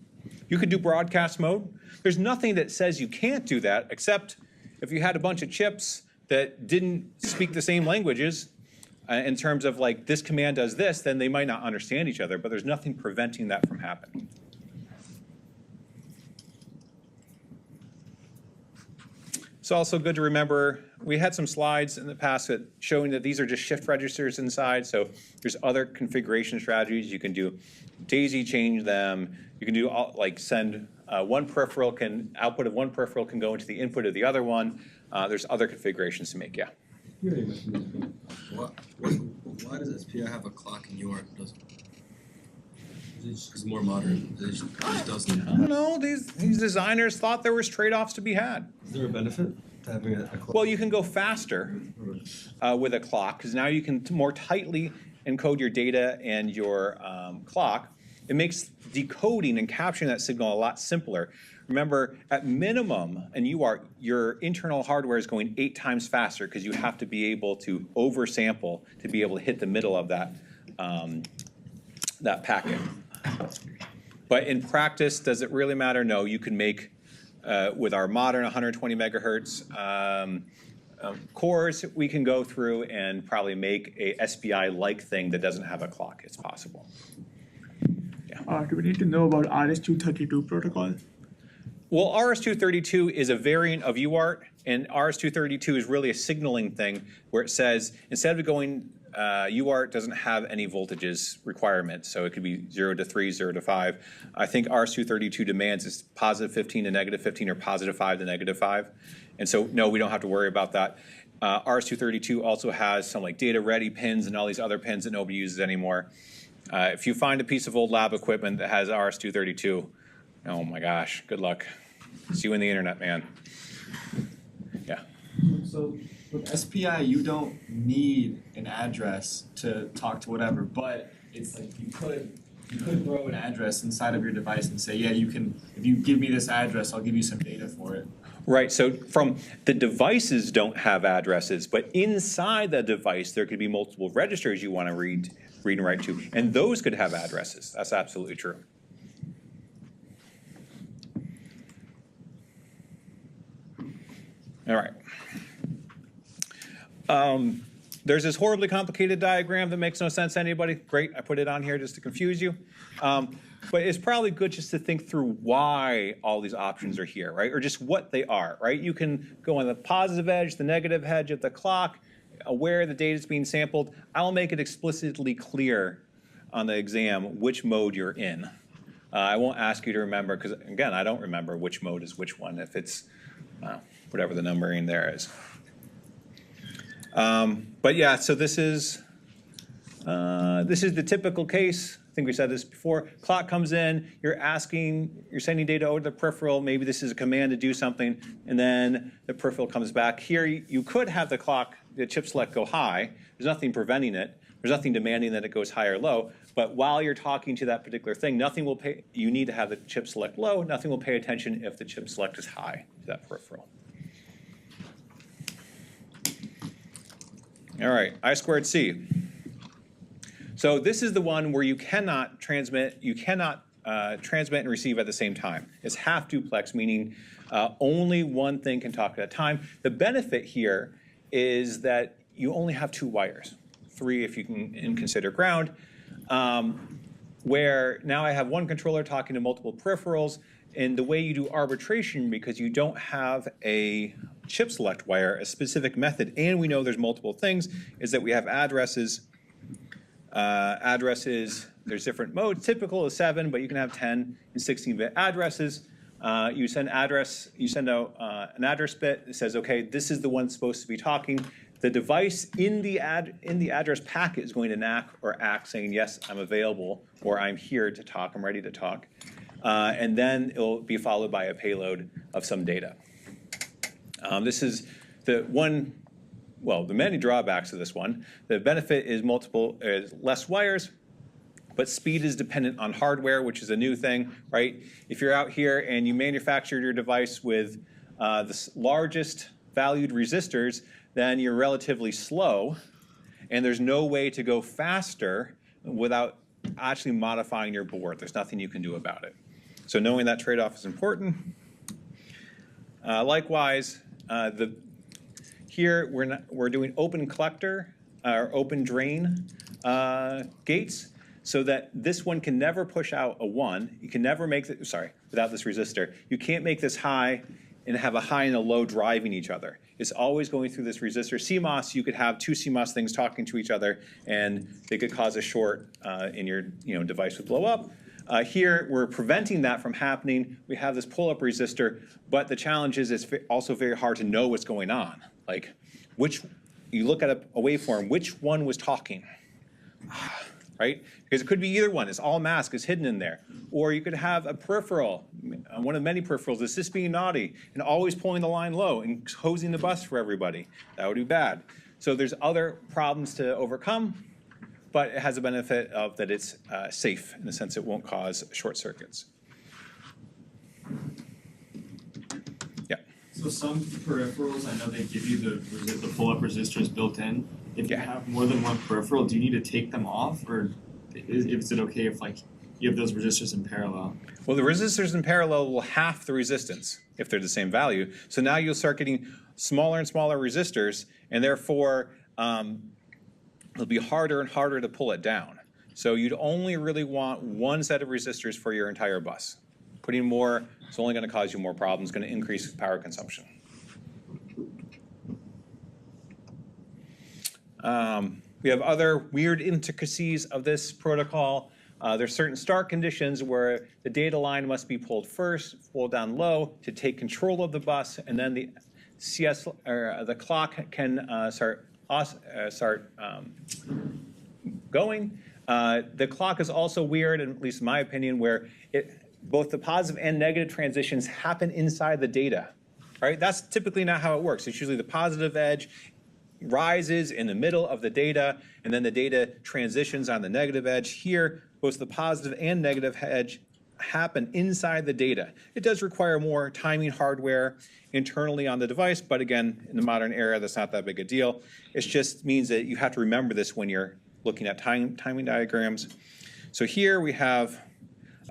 you could do broadcast mode. There's nothing that says you can't do that, except if you had a bunch of chips that didn't speak the same languages, in terms of like this command does this, then they might not understand each other, but there's nothing preventing that from happening. It's also good to remember, we had some slides in the past that showing that these are just shift registers inside, so there's other configuration strategies. You can do daisy chain them, you can do all, like send one peripheral can, output of one peripheral can go into the input of the other one. There's other configurations to make, yeah. Why does SPI have a clock and UART doesn't? Is it just because more modern? It just doesn't have? I don't know, these designers thought there was trade-offs to be had. Is there a benefit to having a clock? Well, you can go faster with a clock, because now you can more tightly encode your data and your clock. It makes decoding and capturing that signal a lot simpler. Remember, at minimum, in UART, your internal hardware is going 8 times faster because you have to be able to oversample to be able to hit the middle of that, that packet. But in practice, does it really matter? No, you can make, with our modern 120 megahertz cores, we can go through and probably make a SPI-like thing that doesn't have a clock. It's possible. Do we need to know about RS-232 protocol? Well, RS-232 is a variant of UART, and RS-232 is really a signaling thing where it says, instead of going, UART doesn't have any voltages requirement, so it could be 0 to 3, 0 to 5. I think RS-232 demands is positive 15 to negative 15 or positive 5 to negative 5. And so, no, we don't have to worry about that. RS-232 also has some like data ready pins and all these other pins that nobody uses anymore. If you find a piece of old lab equipment that has RS-232, oh my gosh, good luck. See you in the internet, man. Yeah. So with SPI, you don't need an address to talk to whatever, but it's like you could throw an address inside of your device and say, yeah, you can, if you give me this address, I'll give you some data for it. Right, so from the devices don't have addresses, but inside the device, there could be multiple registers you want to read and write to, and those could have addresses. That's absolutely true. All right. There's this horribly complicated diagram that makes no sense to anybody. Great, I put it on here just to confuse you. But it's probably good just to think through why all these options are here, right? Or just what they are, right? You can go on the positive edge, the negative edge of the clock, where the data is being sampled. I'll make it explicitly clear on the exam which mode you're in. I won't ask you to remember, because again, I don't remember which mode is which one, if it's whatever the numbering there is. But yeah, so this is the typical case. I think we said this before. Clock comes in, you're sending data over to the peripheral. Maybe this is a command to do something, and then the peripheral comes back. Here, you could have the clock, the chip select go high. There's nothing preventing it. There's nothing demanding that it goes high or low. But while you're talking to that particular thing, nothing will pay. You need to have the chip select low. Nothing will pay attention if the chip select is high to that peripheral. All right, I²C. So this is the one where you cannot transmit and receive at the same time. It's half duplex, meaning only one thing can talk at a time. The benefit here is that you only have 2 wires, 3 if you can consider ground, where now I have one controller talking to multiple peripherals, and the way you do arbitration, because you don't have a chip select wire, a specific method, and we know there's multiple things, is that we have addresses. There's different modes. Typical is 7, but you can have 10 and 16-bit addresses. You send out an address bit that says, okay, this is the one supposed to be talking. The device in the address packet is going to knock or act saying, yes, I'm available, or I'm here to talk, I'm ready to talk. And then it'll be followed by a payload of some data. This is the many drawbacks of this one. The benefit is less wires, but speed is dependent on hardware, which is a new thing, right? If you're out here and you manufactured your device with the largest valued resistors, then you're relatively slow, and there's no way to go faster without actually modifying your board. There's nothing you can do about it. So knowing that trade-off is important. Likewise, here we're doing open collector or open drain gates, so that this one can never push out a 1. You can never make it, without this resistor. You can't make this high and have a high and a low driving each other. It's always going through this resistor. CMOS, you could have two CMOS things talking to each other, and they could cause a short and your device would blow up. Here, we're preventing that from happening. We have this pull-up resistor, but the challenge is it's also very hard to know what's going on. Like, you look at a waveform, which one was talking? Right? Because it could be either one. It's all mask is hidden in there. Or you could have a peripheral, one of many peripherals, is this being naughty and always pulling the line low and hosing the bus for everybody. That would be bad. So there's other problems to overcome, but it has a benefit of that it's safe in the sense it won't cause short circuits. Yeah. So some peripherals, I know they give you the pull-up resistors built in. If you have more than one peripheral, do you need to take them off, or is it okay if you have those resistors in parallel? Well, the resistors in parallel will half the resistance if they're the same value. So now you'll start getting smaller and smaller resistors, and therefore it'll be harder and harder to pull it down. So you'd only really want one set of resistors for your entire bus. Putting more is only going to cause you more problems, going to increase power consumption. We have other weird intricacies of this protocol. There's certain start conditions where the data line must be pulled first, pulled down low to take control of the bus, and then the CS or the clock can start going. The clock is also weird, at least in my opinion, where both the positive and negative transitions happen inside the data. Right? That's typically not how it works. It's usually the positive edge rises in the middle of the data, and then the data transitions on the negative edge. Here, both the positive and negative edge happen inside the data. It does require more timing hardware internally on the device, but again, in the modern era, that's not that big a deal. It just means that you have to remember this when you're looking at timing diagrams. So here we have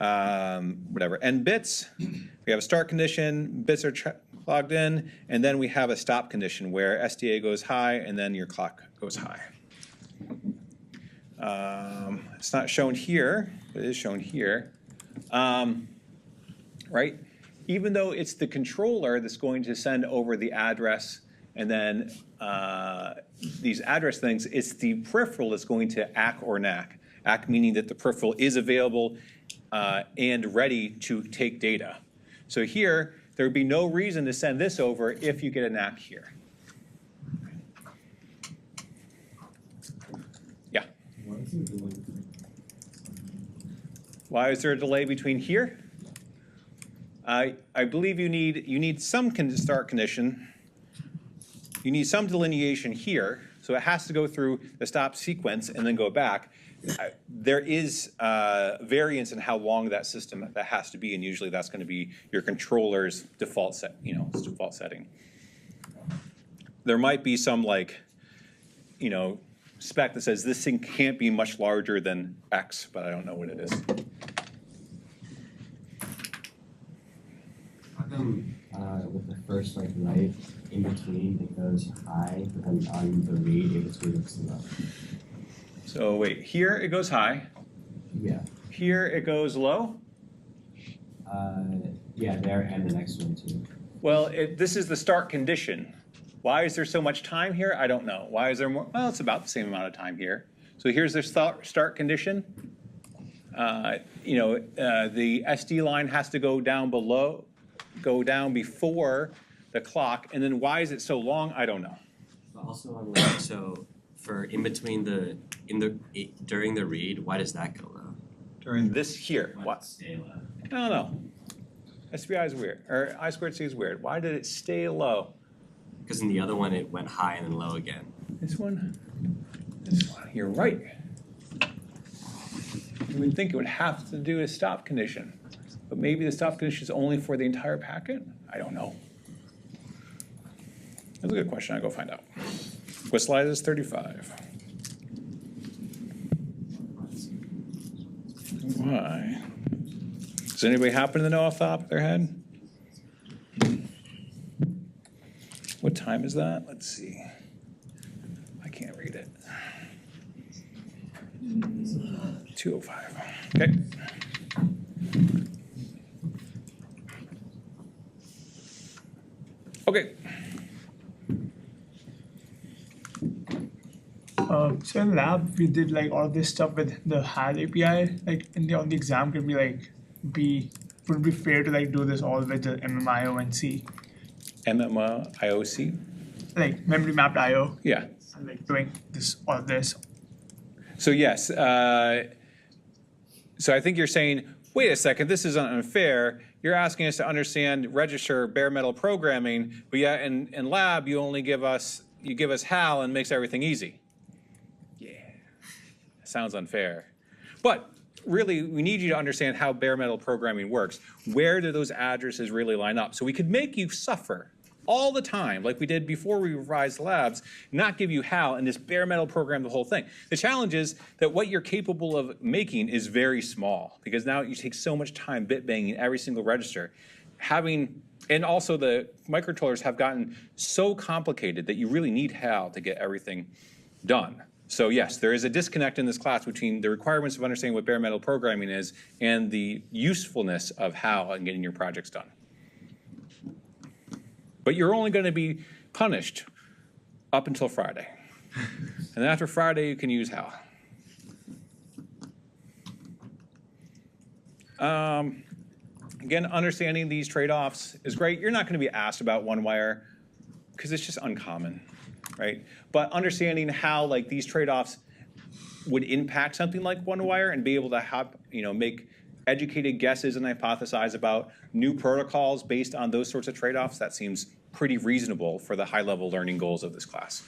n bits. We have a start condition, bits are logged in, and then we have a stop condition where SDA goes high and then your clock goes high. It's not shown here, but it is shown here. Right? Even though it's the controller that's going to send over the address and then these address things, it's the peripheral that's going to ACK or NAC. ACK meaning that the peripheral is available and ready to take data. So here, there would be no reason to send this over if you get a NAC here. Yeah? Why is there a delay between here? I believe you need some start condition. You need some delineation here, so it has to go through the stop sequence and then go back. There is variance in how long that system that has to be, and usually that's going to be your controller's default setting. There might be some spec that says this thing can't be much larger than X, but I don't know what it is. How come with the first right in between it goes high, but then on the read in between it's low? So wait, here it goes high. Yeah. Here it goes low. Yeah, there and the next one too. Well, this is the start condition. Why is there so much time here? I don't know. Why is there more? Well, it's about the same amount of time here. So here's the start condition. The SD line has to go down before the clock, and then why is it so long? I don't know. But also on so for in between during the read, why does that go low? During this here, what? Stay low. I don't know. SPI is weird, or I squared C is weird. Why did it stay low? Because in the other one it went high and then low again. This one. You're right. You would think it would have to do a stop condition, but maybe the stop condition is only for the entire packet? I don't know. That's a good question. I'll go find out. What slide is 35? Why? Does anybody happen to know off the top of their head? What time is that? Let's see. I can't read it. 2:05. Okay. Okay. So in lab, we did like all this stuff with the HAL API. Like on the exam, could we like would it be fair to like do this all with the MMIO MMIOC? like memory mapped IO, Yeah. and like doing all this. So yes. So I think you're saying, wait a second, this is unfair. You're asking us to understand register bare metal programming, but yet in lab you give us HAL and makes everything easy. Yeah, sounds unfair. But really, we need you to understand how bare metal programming works. Where do those addresses really line up? So we could make you suffer all the time, like we did before we revised labs, not give you HAL and just bare metal program the whole thing. The challenge is that what you're capable of making is very small, because now you take so much time bit banging every single register. And also the microcontrollers have gotten so complicated that you really need HAL to get everything done. So yes, there is a disconnect in this class between the requirements of understanding what bare metal programming is and the usefulness of HAL in getting your projects done. But you're only going to be punished up until Friday. And then after Friday, you can use HAL. Again, understanding these trade-offs is great. You're not going to be asked about one-wire because it's just uncommon, right? But understanding how like these trade-offs would impact something like one-wire and be able to have, make educated guesses and hypothesize about new protocols based on those sorts of trade-offs, that seems pretty reasonable for the high-level learning goals of this class.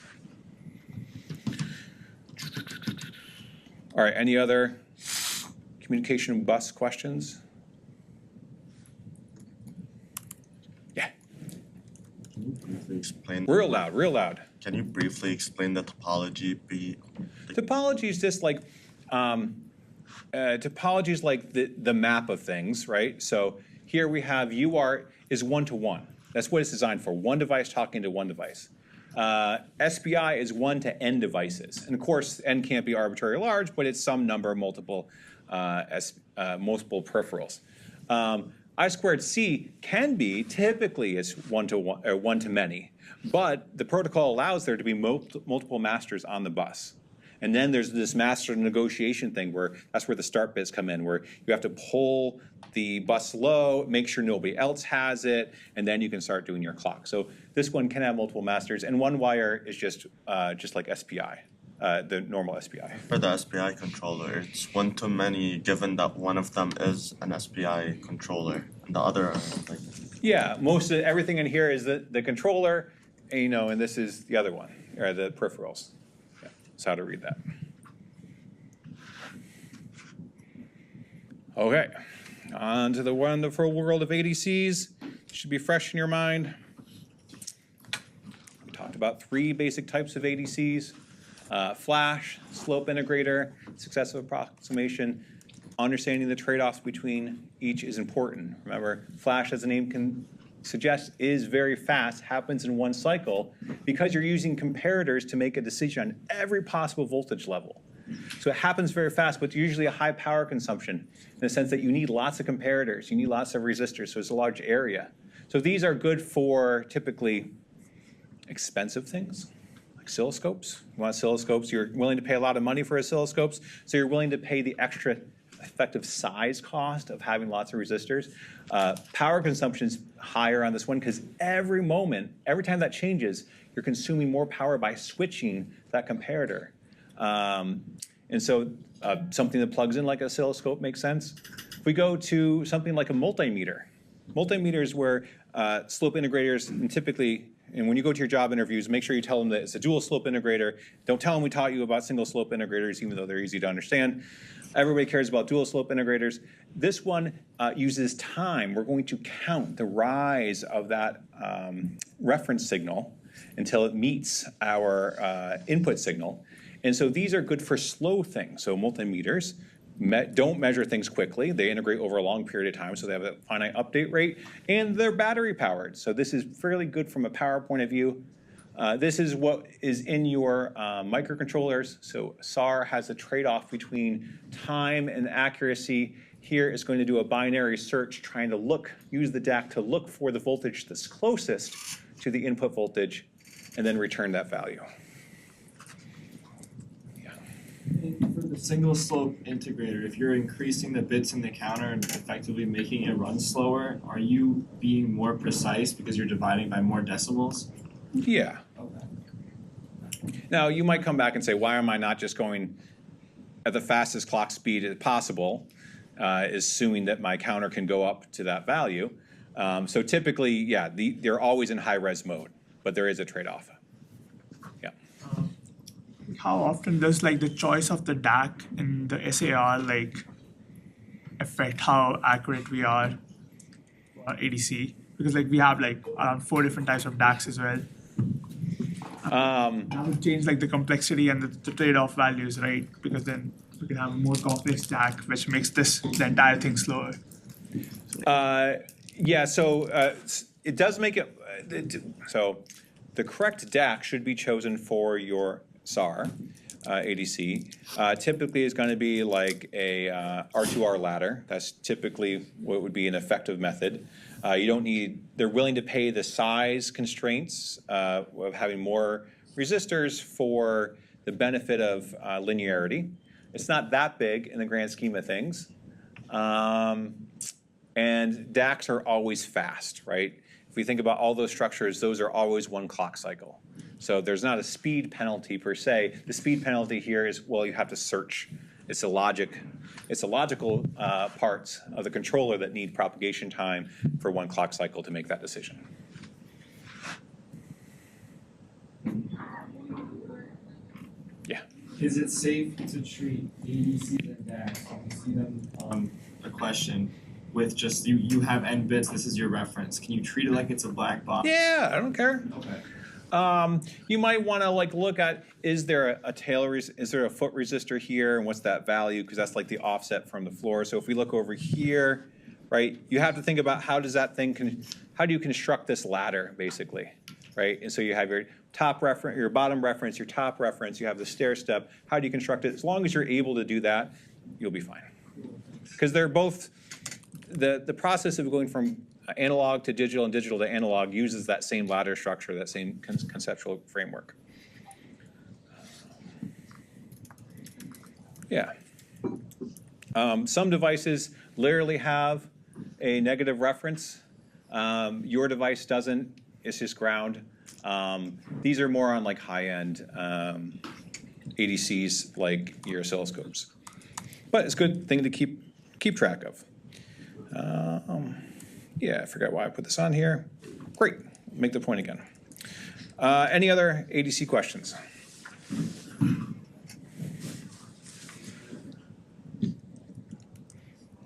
All right, any other communication bus questions? Yeah. Can you briefly explain? Real loud, real loud. Can you briefly explain the topology? Topology is just like topology is like the map of things, right? So here we have UART is one-to-one. That's what it's designed for, one device talking to one device. SPI is 1 to n devices. And of course, n can't be arbitrarily large, but it's some number of multiple peripherals. I2C can be, typically it's 1 to 1 or 1 to many, but the protocol allows there to be multiple masters on the bus. And then there's this master negotiation thing where that's where the start bits come in, where you have to pull the bus low, make sure nobody else has it, and then you can start doing your clock. So this one can have multiple masters, and one wire is just like SPI, the normal SPI. For the SPI controller, it's 1 to many, given that one of them is an SPI controller, and the other, like. Yeah, most of everything in here is the controller, and this is the other one, or the peripherals. Yeah, that's how to read that. Okay, on to the wonderful world of ADCs. Should be fresh in your mind. We talked about 3 basic types of ADCs. Flash, slope integrator, successive approximation. Understanding the trade-offs between each is important. Remember, flash, as the name can suggest, is very fast, happens in one cycle, because you're using comparators to make a decision on every possible voltage level. So it happens very fast, but usually a high power consumption in the sense that you need lots of comparators, you need lots of resistors, so it's a large area. So these are good for typically expensive things, like oscilloscopes. You want oscilloscopes, you're willing to pay a lot of money for oscilloscopes, so you're willing to pay the extra effective size cost of having lots of resistors. Power consumption is higher on this one because every time that changes, you're consuming more power by switching that comparator. And so something that plugs in like an oscilloscope makes sense. If we go to something like a multimeter, multimeters where slope integrators, and typically, and when you go to your job interviews, make sure you tell them that it's a dual slope integrator. Don't tell them we taught you about single slope integrators, even though they're easy to understand. Everybody cares about dual slope integrators. This one uses time. We're going to count the rise of that reference signal. until it meets our input signal. And so these are good for slow things. So multimeters don't measure things quickly. They integrate over a long period of time, so they have a finite update rate, and they're battery powered. So this is fairly good from a power point of view. This is what is in your microcontrollers. So SAR has a trade-off between time and accuracy. Here it's going to do a binary search, trying to use the DAC to look for the voltage that's closest to the input voltage, and then return that value. And for the single slope integrator, if you're increasing the bits in the counter and effectively making it run slower, are you being more precise because you're dividing by more decibels? Yeah. Okay. Now, you might come back and say, why am I not just going at the fastest clock speed as possible, assuming that my counter can go up to that value? So typically, yeah, they're always in high-res mode, but there is a trade-off. Yeah. How often does like the choice of the DAC and the SAR like affect how accurate we are for ADC? Because like we have like around 4 different types of DACs as well. That would change like the complexity and the trade-off values, right? Because then we can have a more complex DAC, which makes the entire thing slower. Yeah, so it does make it, so the correct DAC should be chosen for your SAR ADC. Typically is going to be like a R2R ladder. That's typically what would be an effective method. You don't need, they're willing to pay the size constraints of having more resistors for the benefit of linearity. It's not that big in the grand scheme of things. And DACs are always fast, right? If we think about all those structures, those are always 1 clock cycle. So there's not a speed penalty per se. The speed penalty here is, well, you have to search. It's the logical parts of the controller that need propagation time for 1 clock cycle to make that decision. Yeah. Is it safe to treat ADCs and DACs, you see them a question, with just you have n bits, this is your reference. Can you treat it like it's a black box? Yeah, I don't care. Okay. You might want to like look at, is there a is there a foot resistor here, and what's that value? Because that's like the offset from the floor. So if we look over here, right, you have to think about how does that thing, how do you construct this ladder, basically, right? And so you have your top reference, your bottom reference, your top reference, you have the stair step. How do you construct it? As long as you're able to do that, you'll be fine. Because they're both, the process of going from analog to digital and digital to analog uses that same ladder structure, that same conceptual framework. Yeah. Some devices literally have a negative reference. Your device doesn't. It's just ground. These are more on like high-end ADCs, like your oscilloscopes. But it's a good thing to keep track of. Yeah, I forgot why I put this on here. Great, make the point again. Any other ADC questions?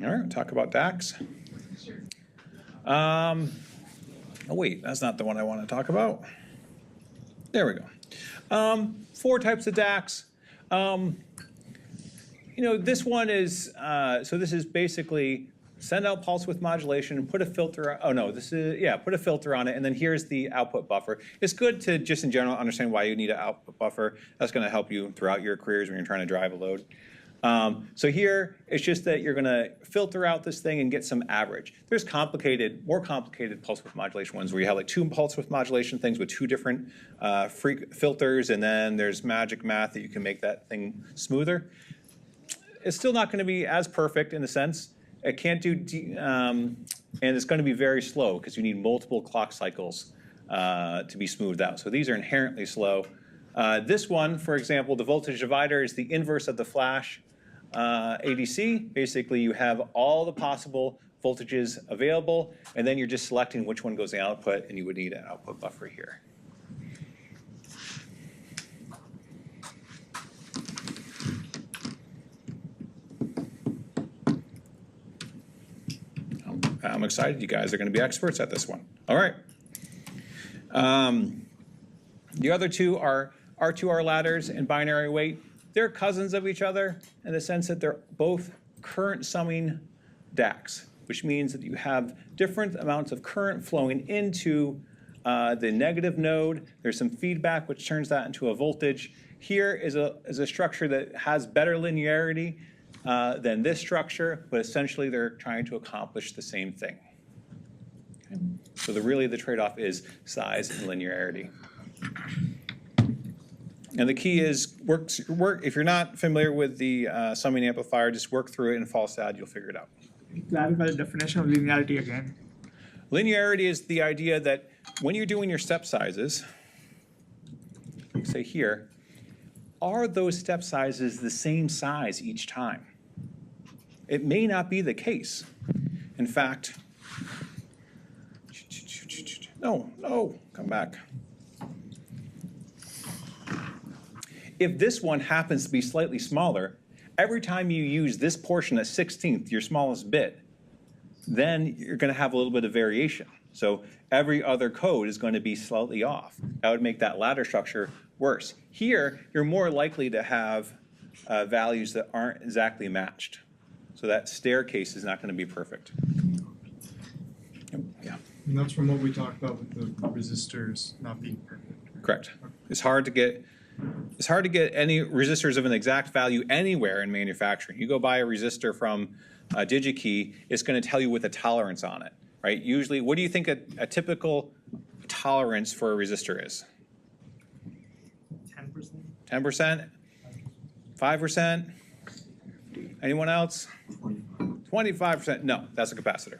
All right, talk about DACs. Oh wait, that's not the one I want to talk about. There we go. 4 types of DACs. This one is, so this is basically send out pulse width modulation and put a filter, put a filter on it, and then here's the output buffer. It's good to just in general understand why you need an output buffer. That's going to help you throughout your careers when you're trying to drive a load. So here, it's just that you're going to filter out this thing and get some average. There's more complicated pulse width modulation ones where you have like 2 pulse width modulation things with 2 different filters, and then there's magic math that you can make that thing smoother. It's still not going to be as perfect in the sense. It can't do, and it's going to be very slow because you need multiple clock cycles to be smoothed out. So these are inherently slow. This one, for example, the voltage divider is the inverse of the flash ADC. Basically, you have all the possible voltages available, and then you're just selecting which one goes in the output, and you would need an output buffer here. I'm excited. You guys are going to be experts at this one. All right. The other two are R2R ladders and binary weight. They're cousins of each other in the sense that they're both current summing DACs, which means that you have different amounts of current flowing into the negative node. There's some feedback which turns that into a voltage. Here is a structure that has better linearity than this structure, but essentially they're trying to accomplish the same thing. Okay. So really the trade-off is size and linearity. And the key is work. If you're not familiar with the summing amplifier, just work through it and fall sad, you'll figure it out. Clarify the definition of linearity again. Linearity is the idea that when you're doing your step sizes, say here, are those step sizes the same size each time? It may not be the case. In fact, no, come back. If this one happens to be slightly smaller, every time you use this portion at 16th, your smallest bit, then you're going to have a little bit of variation. So every other code is going to be slightly off. That would make that ladder structure worse. Here, you're more likely to have values that aren't exactly matched. So that staircase is not going to be perfect. Yeah. And that's from what we talked about with the resistors not being perfect. Correct. It's hard to get any resistors of an exact value anywhere in manufacturing. You go buy a resistor from DigiKey, it's going to tell you with a tolerance on it, right? Usually, what do you think a typical tolerance for a resistor is? 10%. 10%? 5%? Anyone else? 25%? No, that's a capacitor.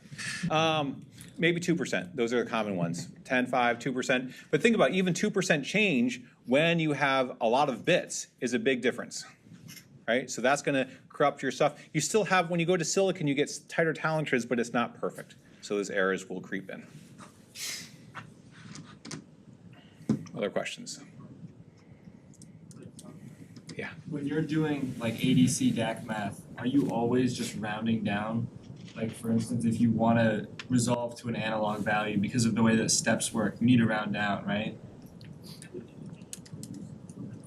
Maybe 2%. Those are the common ones. 10, 5, 2%. But think about even 2% change when you have a lot of bits is a big difference, right? So that's going to corrupt your stuff. You still have, when you go to silicon, you get tighter tolerances, but it's not perfect. So those errors will creep in. Other questions? Yeah. When you're doing like ADC DAC math, are you always just rounding down? Like for instance, if you want to resolve to an analog value because of the way that steps work, you need to round down, right?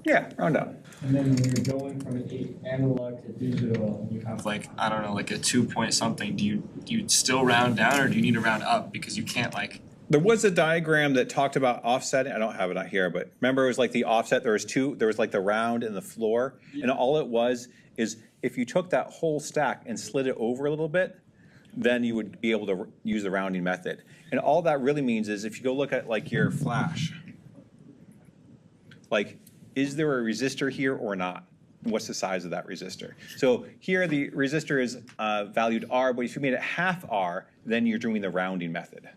Yeah, round down. And then when you're going from an analog to digital, and you have Like, I don't know, like a 2 point something, do you still round down or do you need to round up because you can't like... There was a diagram that talked about offsetting. I don't have it out here, but remember it was like the offset, there was like the round and the floor, and all it was is if you took that whole stack and slid it over a little bit, then you would be able to use the rounding method. And all that really means is if you go look at like your flash, like is there a resistor here or not? And what's the size of that resistor? So here the resistor is valued R, but if you made it half R, then you're doing the rounding method.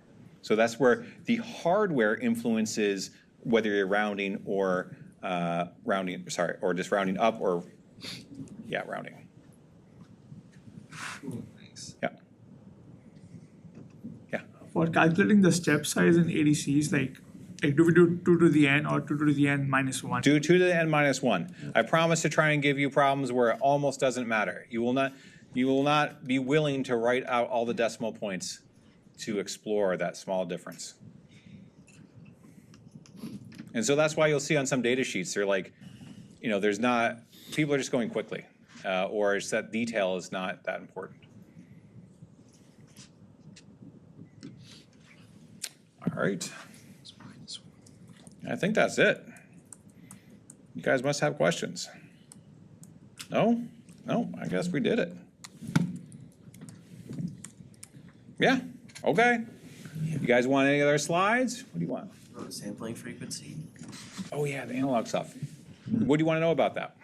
So that's where the hardware influences whether you're rounding or or just rounding up or, yeah, rounding. Cool, thanks. Yeah. Yeah. For calculating the step size in ADCs, like do we do 2 to the n or 2 to the n minus 1? Do 2 to the n minus 1. I promise to try and give you problems where it almost doesn't matter. You will not be willing to write out all the decimal points to explore that small difference. And so that's why you'll see on some data sheets, they're like, you know, people are just going quickly, or it's that detail is not that important. All right. I think that's it. You guys must have questions. No? No, I guess we did it. Yeah, okay. You guys want any other slides? What do you want? Sampling frequency. Oh yeah, the analog stuff. What do you want to know about that?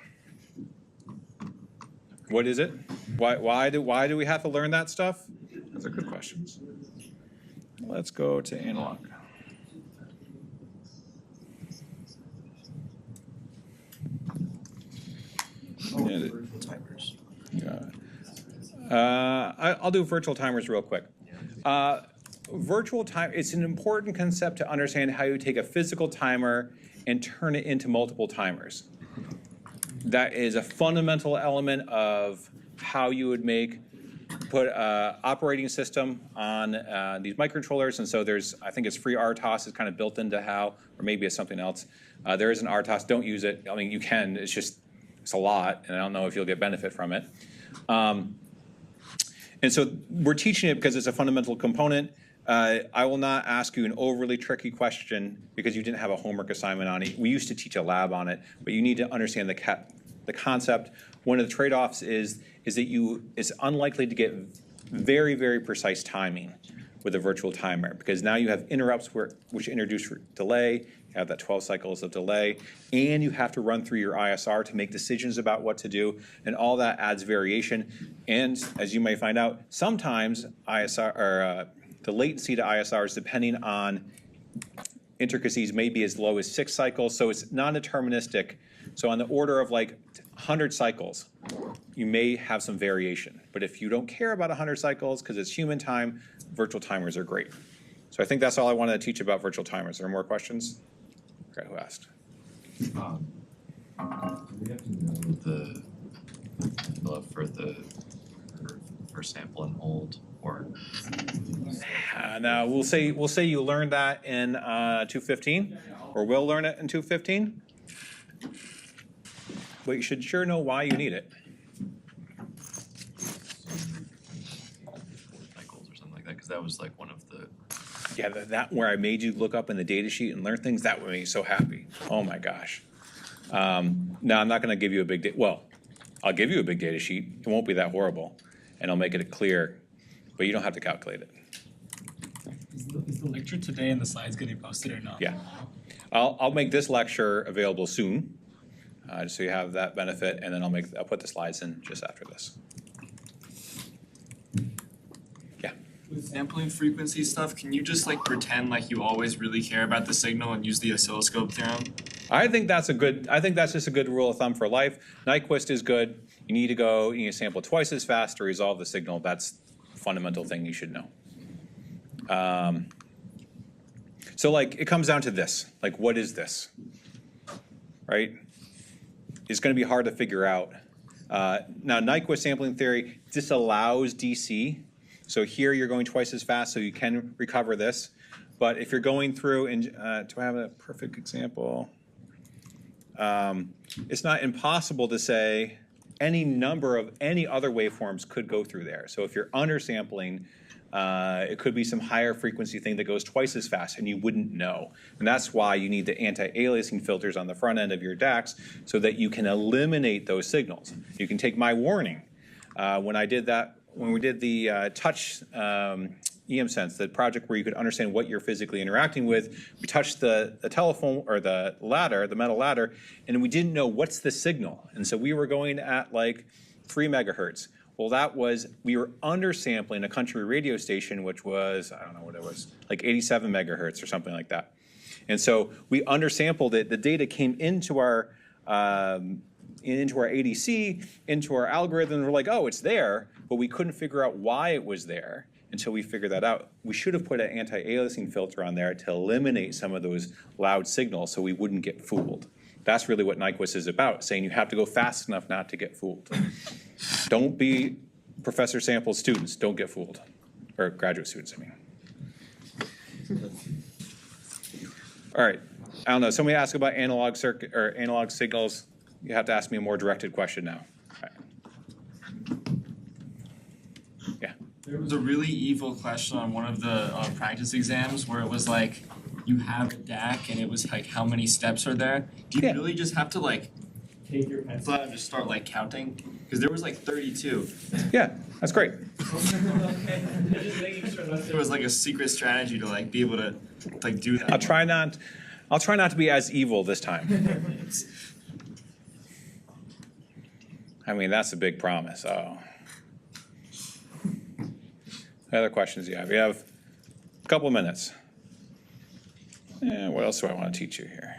What is it? Why do we have to learn that stuff? Those are good questions. Let's go to analog. Virtual timers. I'll do virtual timers real quick. Virtual time, it's an important concept to understand how you take a physical timer and turn it into multiple timers. That is a fundamental element of how you would make put a operating system on these microcontrollers, and so I think it's free RTOS is kind of built into how, or maybe it's something else. There is an RTOS, don't use it. I mean, you can, it's a lot, and I don't know if you'll get benefit from it. And so we're teaching it because it's a fundamental component. I will not ask you an overly tricky question because you didn't have a homework assignment on it. We used to teach a lab on it, but you need to understand the concept. One of the trade-offs is that it's unlikely to get very, very precise timing with a virtual timer because now you have interrupts which introduce delay. You have that 12 cycles of delay, and you have to run through your ISR to make decisions about what to do, and all that adds variation. And as you may find out, sometimes ISR or the latency to ISRs, depending on intricacies, may be as low as 6 cycles, so it's non-deterministic. So on the order of like 100 cycles, you may have some variation. But if you don't care about 100 cycles because it's human time, virtual timers are great. So I think that's all I wanted to teach about virtual timers. Are there more questions? Okay, who asked? Do we have to know the envelope for sample and hold, or? Now we'll say you learned that in 215, or will learn it in 215. But you should sure know why you need it. Cycles or something like that, because that was like one of the. Yeah, that where I made you look up in the data sheet and learn things, that would make me so happy. Oh my gosh. Now I'm not going to give you a big well, I'll give you a big data sheet. It won't be that horrible, and I'll make it clear, but you don't have to calculate it. Is the lecture today and the slides getting posted or not? Yeah, I'll make this lecture available soon, just so you have that benefit, and then I'll put the slides in just after this. With sampling frequency stuff, can you just like pretend like you always really care about the signal and use the oscilloscope theorem? I think that's just a good rule of thumb for life. Nyquist is good. You need to sample twice as fast to resolve the signal. That's a fundamental thing you should know. So like it comes down to this, like what is this, right? It's going to be hard to figure out. Now Nyquist sampling theory disallows DC. So here you're going twice as fast, so you can recover this. But if you're going through, and do I have a perfect example? It's not impossible to say any number of any other waveforms could go through there. So if you're undersampling, it could be some higher frequency thing that goes twice as fast, and you wouldn't know. And that's why you need the anti-aliasing filters on the front end of your DACs so that you can eliminate those signals. You can take my warning. When we did the touch EMSense, the project where you could understand what you're physically interacting with, we touched the telephone or the ladder, the metal ladder, and we didn't know what's the signal. And so we were going at like 3 megahertz. Well, we were undersampling a country radio station, which was, I don't know what it was, like 87 megahertz or something like that. And so we undersampled it. The data came into our ADC, into our algorithm, and we're like, oh, it's there, but we couldn't figure out why it was there until we figured that out. We should have put an anti-aliasing filter on there to eliminate some of those loud signals so we wouldn't get fooled. That's really what Nyquist is about, saying you have to go fast enough not to get fooled. Don't be Professor Sample students, don't get fooled. Or graduate students, I mean. All right, I don't know, somebody asked about analog signals. You have to ask me a more directed question now. Right. Yeah. There was a really evil question on one of the practice exams where it was like, you have a DAC and it was like, how many steps are there? Do you really just have to like take your pencil out and just start like counting? Because there was like 32. Yeah, that's great. There was like a secret strategy to like be able to like do that. I'll try not to be as evil this time. I mean, that's a big promise. Oh. What other questions do you have? We have a couple of minutes. What else do I want to teach you here?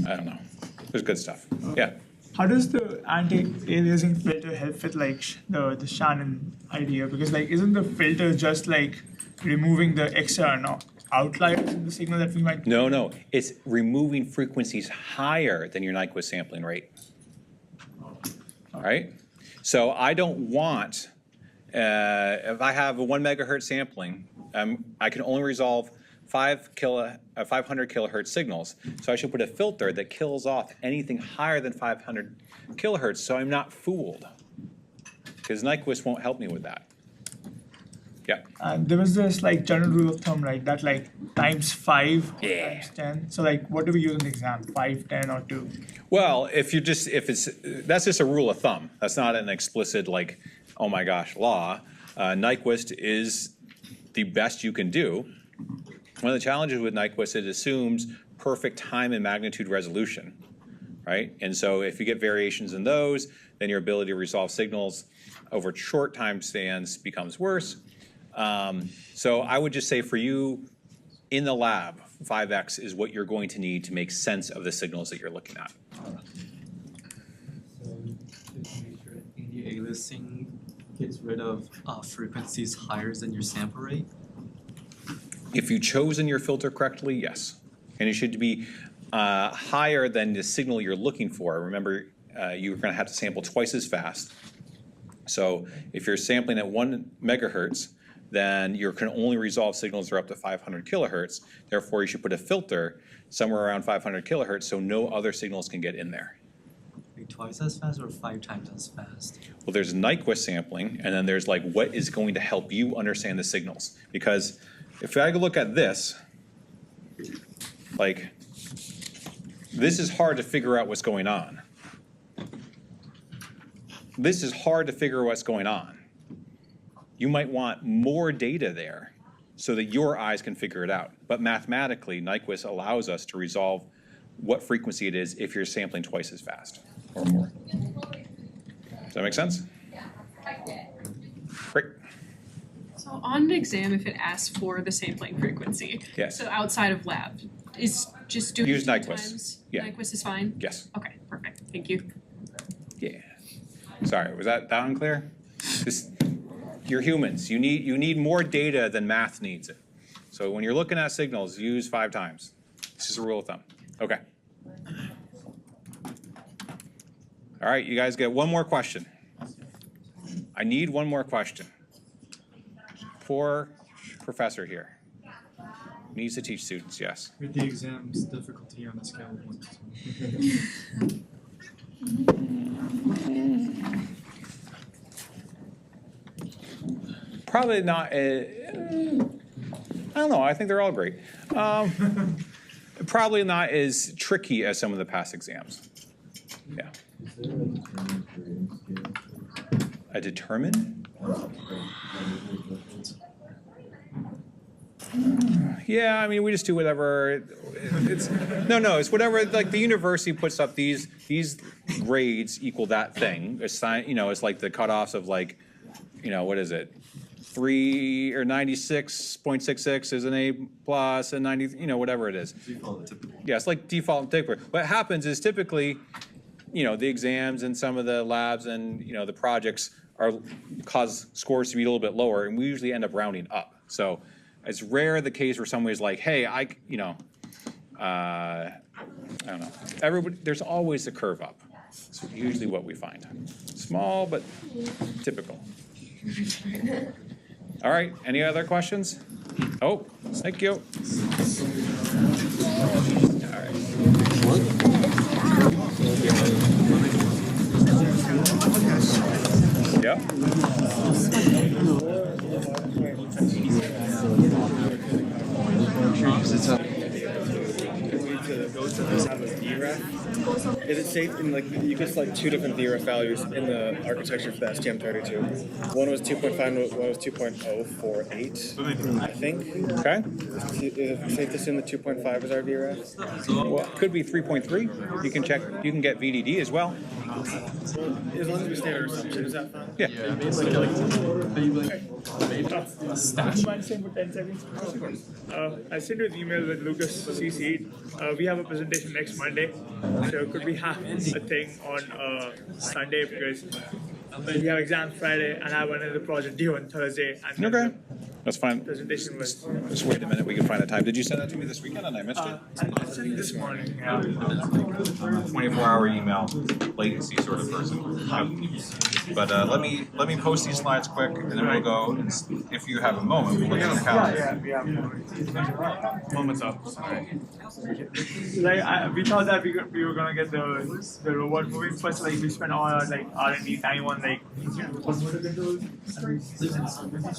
I don't know. There's good stuff. Yeah. How does the anti-aliasing filter help with like the Shannon idea? Because like, isn't the filter just like removing the extra outliers in the signal that we might? No. It's removing frequencies higher than your Nyquist sampling rate. All right? So I don't want, if I have a 1 megahertz sampling, I can only resolve 500 kilohertz signals. So I should put a filter that kills off anything higher than 500 kilohertz so I'm not fooled. Because Nyquist won't help me with that. Yeah. There was this like general rule of thumb, right? That like times 5 or times 10. So like, what do we use in the exam? 5, 10, or 2? Well, that's just a rule of thumb. That's not an explicit like, oh my gosh, law. Nyquist is the best you can do. One of the challenges with Nyquist, it assumes perfect time and magnitude resolution, right? And so if you get variations in those, then your ability to resolve signals over short time spans becomes worse. So I would just say for you in the lab, 5x is what you're going to need to make sense of the signals that you're looking at. So just to make sure anti-aliasing gets rid of frequencies higher than your sample rate? If you've chosen your filter correctly, yes. And it should be higher than the signal you're looking for. Remember, you're going to have to sample twice as fast. So if you're sampling at 1 megahertz, then you can only resolve signals that are up to 500 kilohertz. Therefore, you should put a filter somewhere around 500 kilohertz so no other signals can get in there. Twice as fast or 5 times as fast? Well, there's Nyquist sampling, and then there's like what is going to help you understand the signals. Because if I look at this, like, this is hard to figure out what's going on. This is hard to figure out what's going on. You might want more data there so that your eyes can figure it out. But mathematically, Nyquist allows us to resolve what frequency it is if you're sampling twice as fast or more. Does that make sense? Great. So on an exam, if it asks for the sampling frequency, Yes. so outside of lab, is just doing Use 2 Nyquist. times? Yeah. Nyquist is fine? Yes. Okay, perfect, thank you. Yeah. Sorry, was that unclear? You're humans. You need more data than math needs it. So when you're looking at signals, use 5 times. This is a rule of thumb. Okay. All right, you guys get one more question. I need one more question. Poor professor here. Needs to teach students, yes. With the exam's difficulty on a scale of 1 to 10. Probably not. I don't know. I think they're all great. Probably not as tricky as some of the past exams. Yeah. A determine? Yeah, I mean, we just do whatever. It's it's whatever. Like the university puts up these grades equal that thing. It's it's like the cutoffs of like, what is it? 3 or 96.66 is an A plus, and 90, whatever it is. Default typical. Yeah, it's like default and typical. What happens is typically, the exams and some of the labs and the projects cause scores to be a little bit lower, and we usually end up rounding up. So it's rare the case where somebody's like, hey, I don't know. Everybody, there's always a curve up. It's usually what we find. Small but typical. All right, any other questions? Oh, thank you. All right. Yeah. Is it safe in you could select 2 different VREF values in the architecture for the STM32? One was 2.5 and one was 2.048, I think. Okay. Is it safe to assume the 2.5 is our VREF? Well, it could be 3.3. You can check. You can get VDD as well. As long as we stay at our assumption, is that fine? Yeah. Would you mind staying for 10 seconds? I sent you an email with Lucas CC'd. We have a presentation next Monday, so could we have a thing on Sunday, because we have exams Friday and I have another project due on Thursday. And Okay. That's fine. presentation was. Just wait a minute, we can find a time. Did you send that to me this weekend and I missed it? I sent it this morning, yeah. I'm a 24-hour email latency sort of person. But let me post these slides quick, and then we'll go. And if you have a moment, we'll look at the calendar. Yeah. Moments up. Sorry. Like we thought that we were gonna get the robot moving first. Like we spent all our like R&D time on like controls.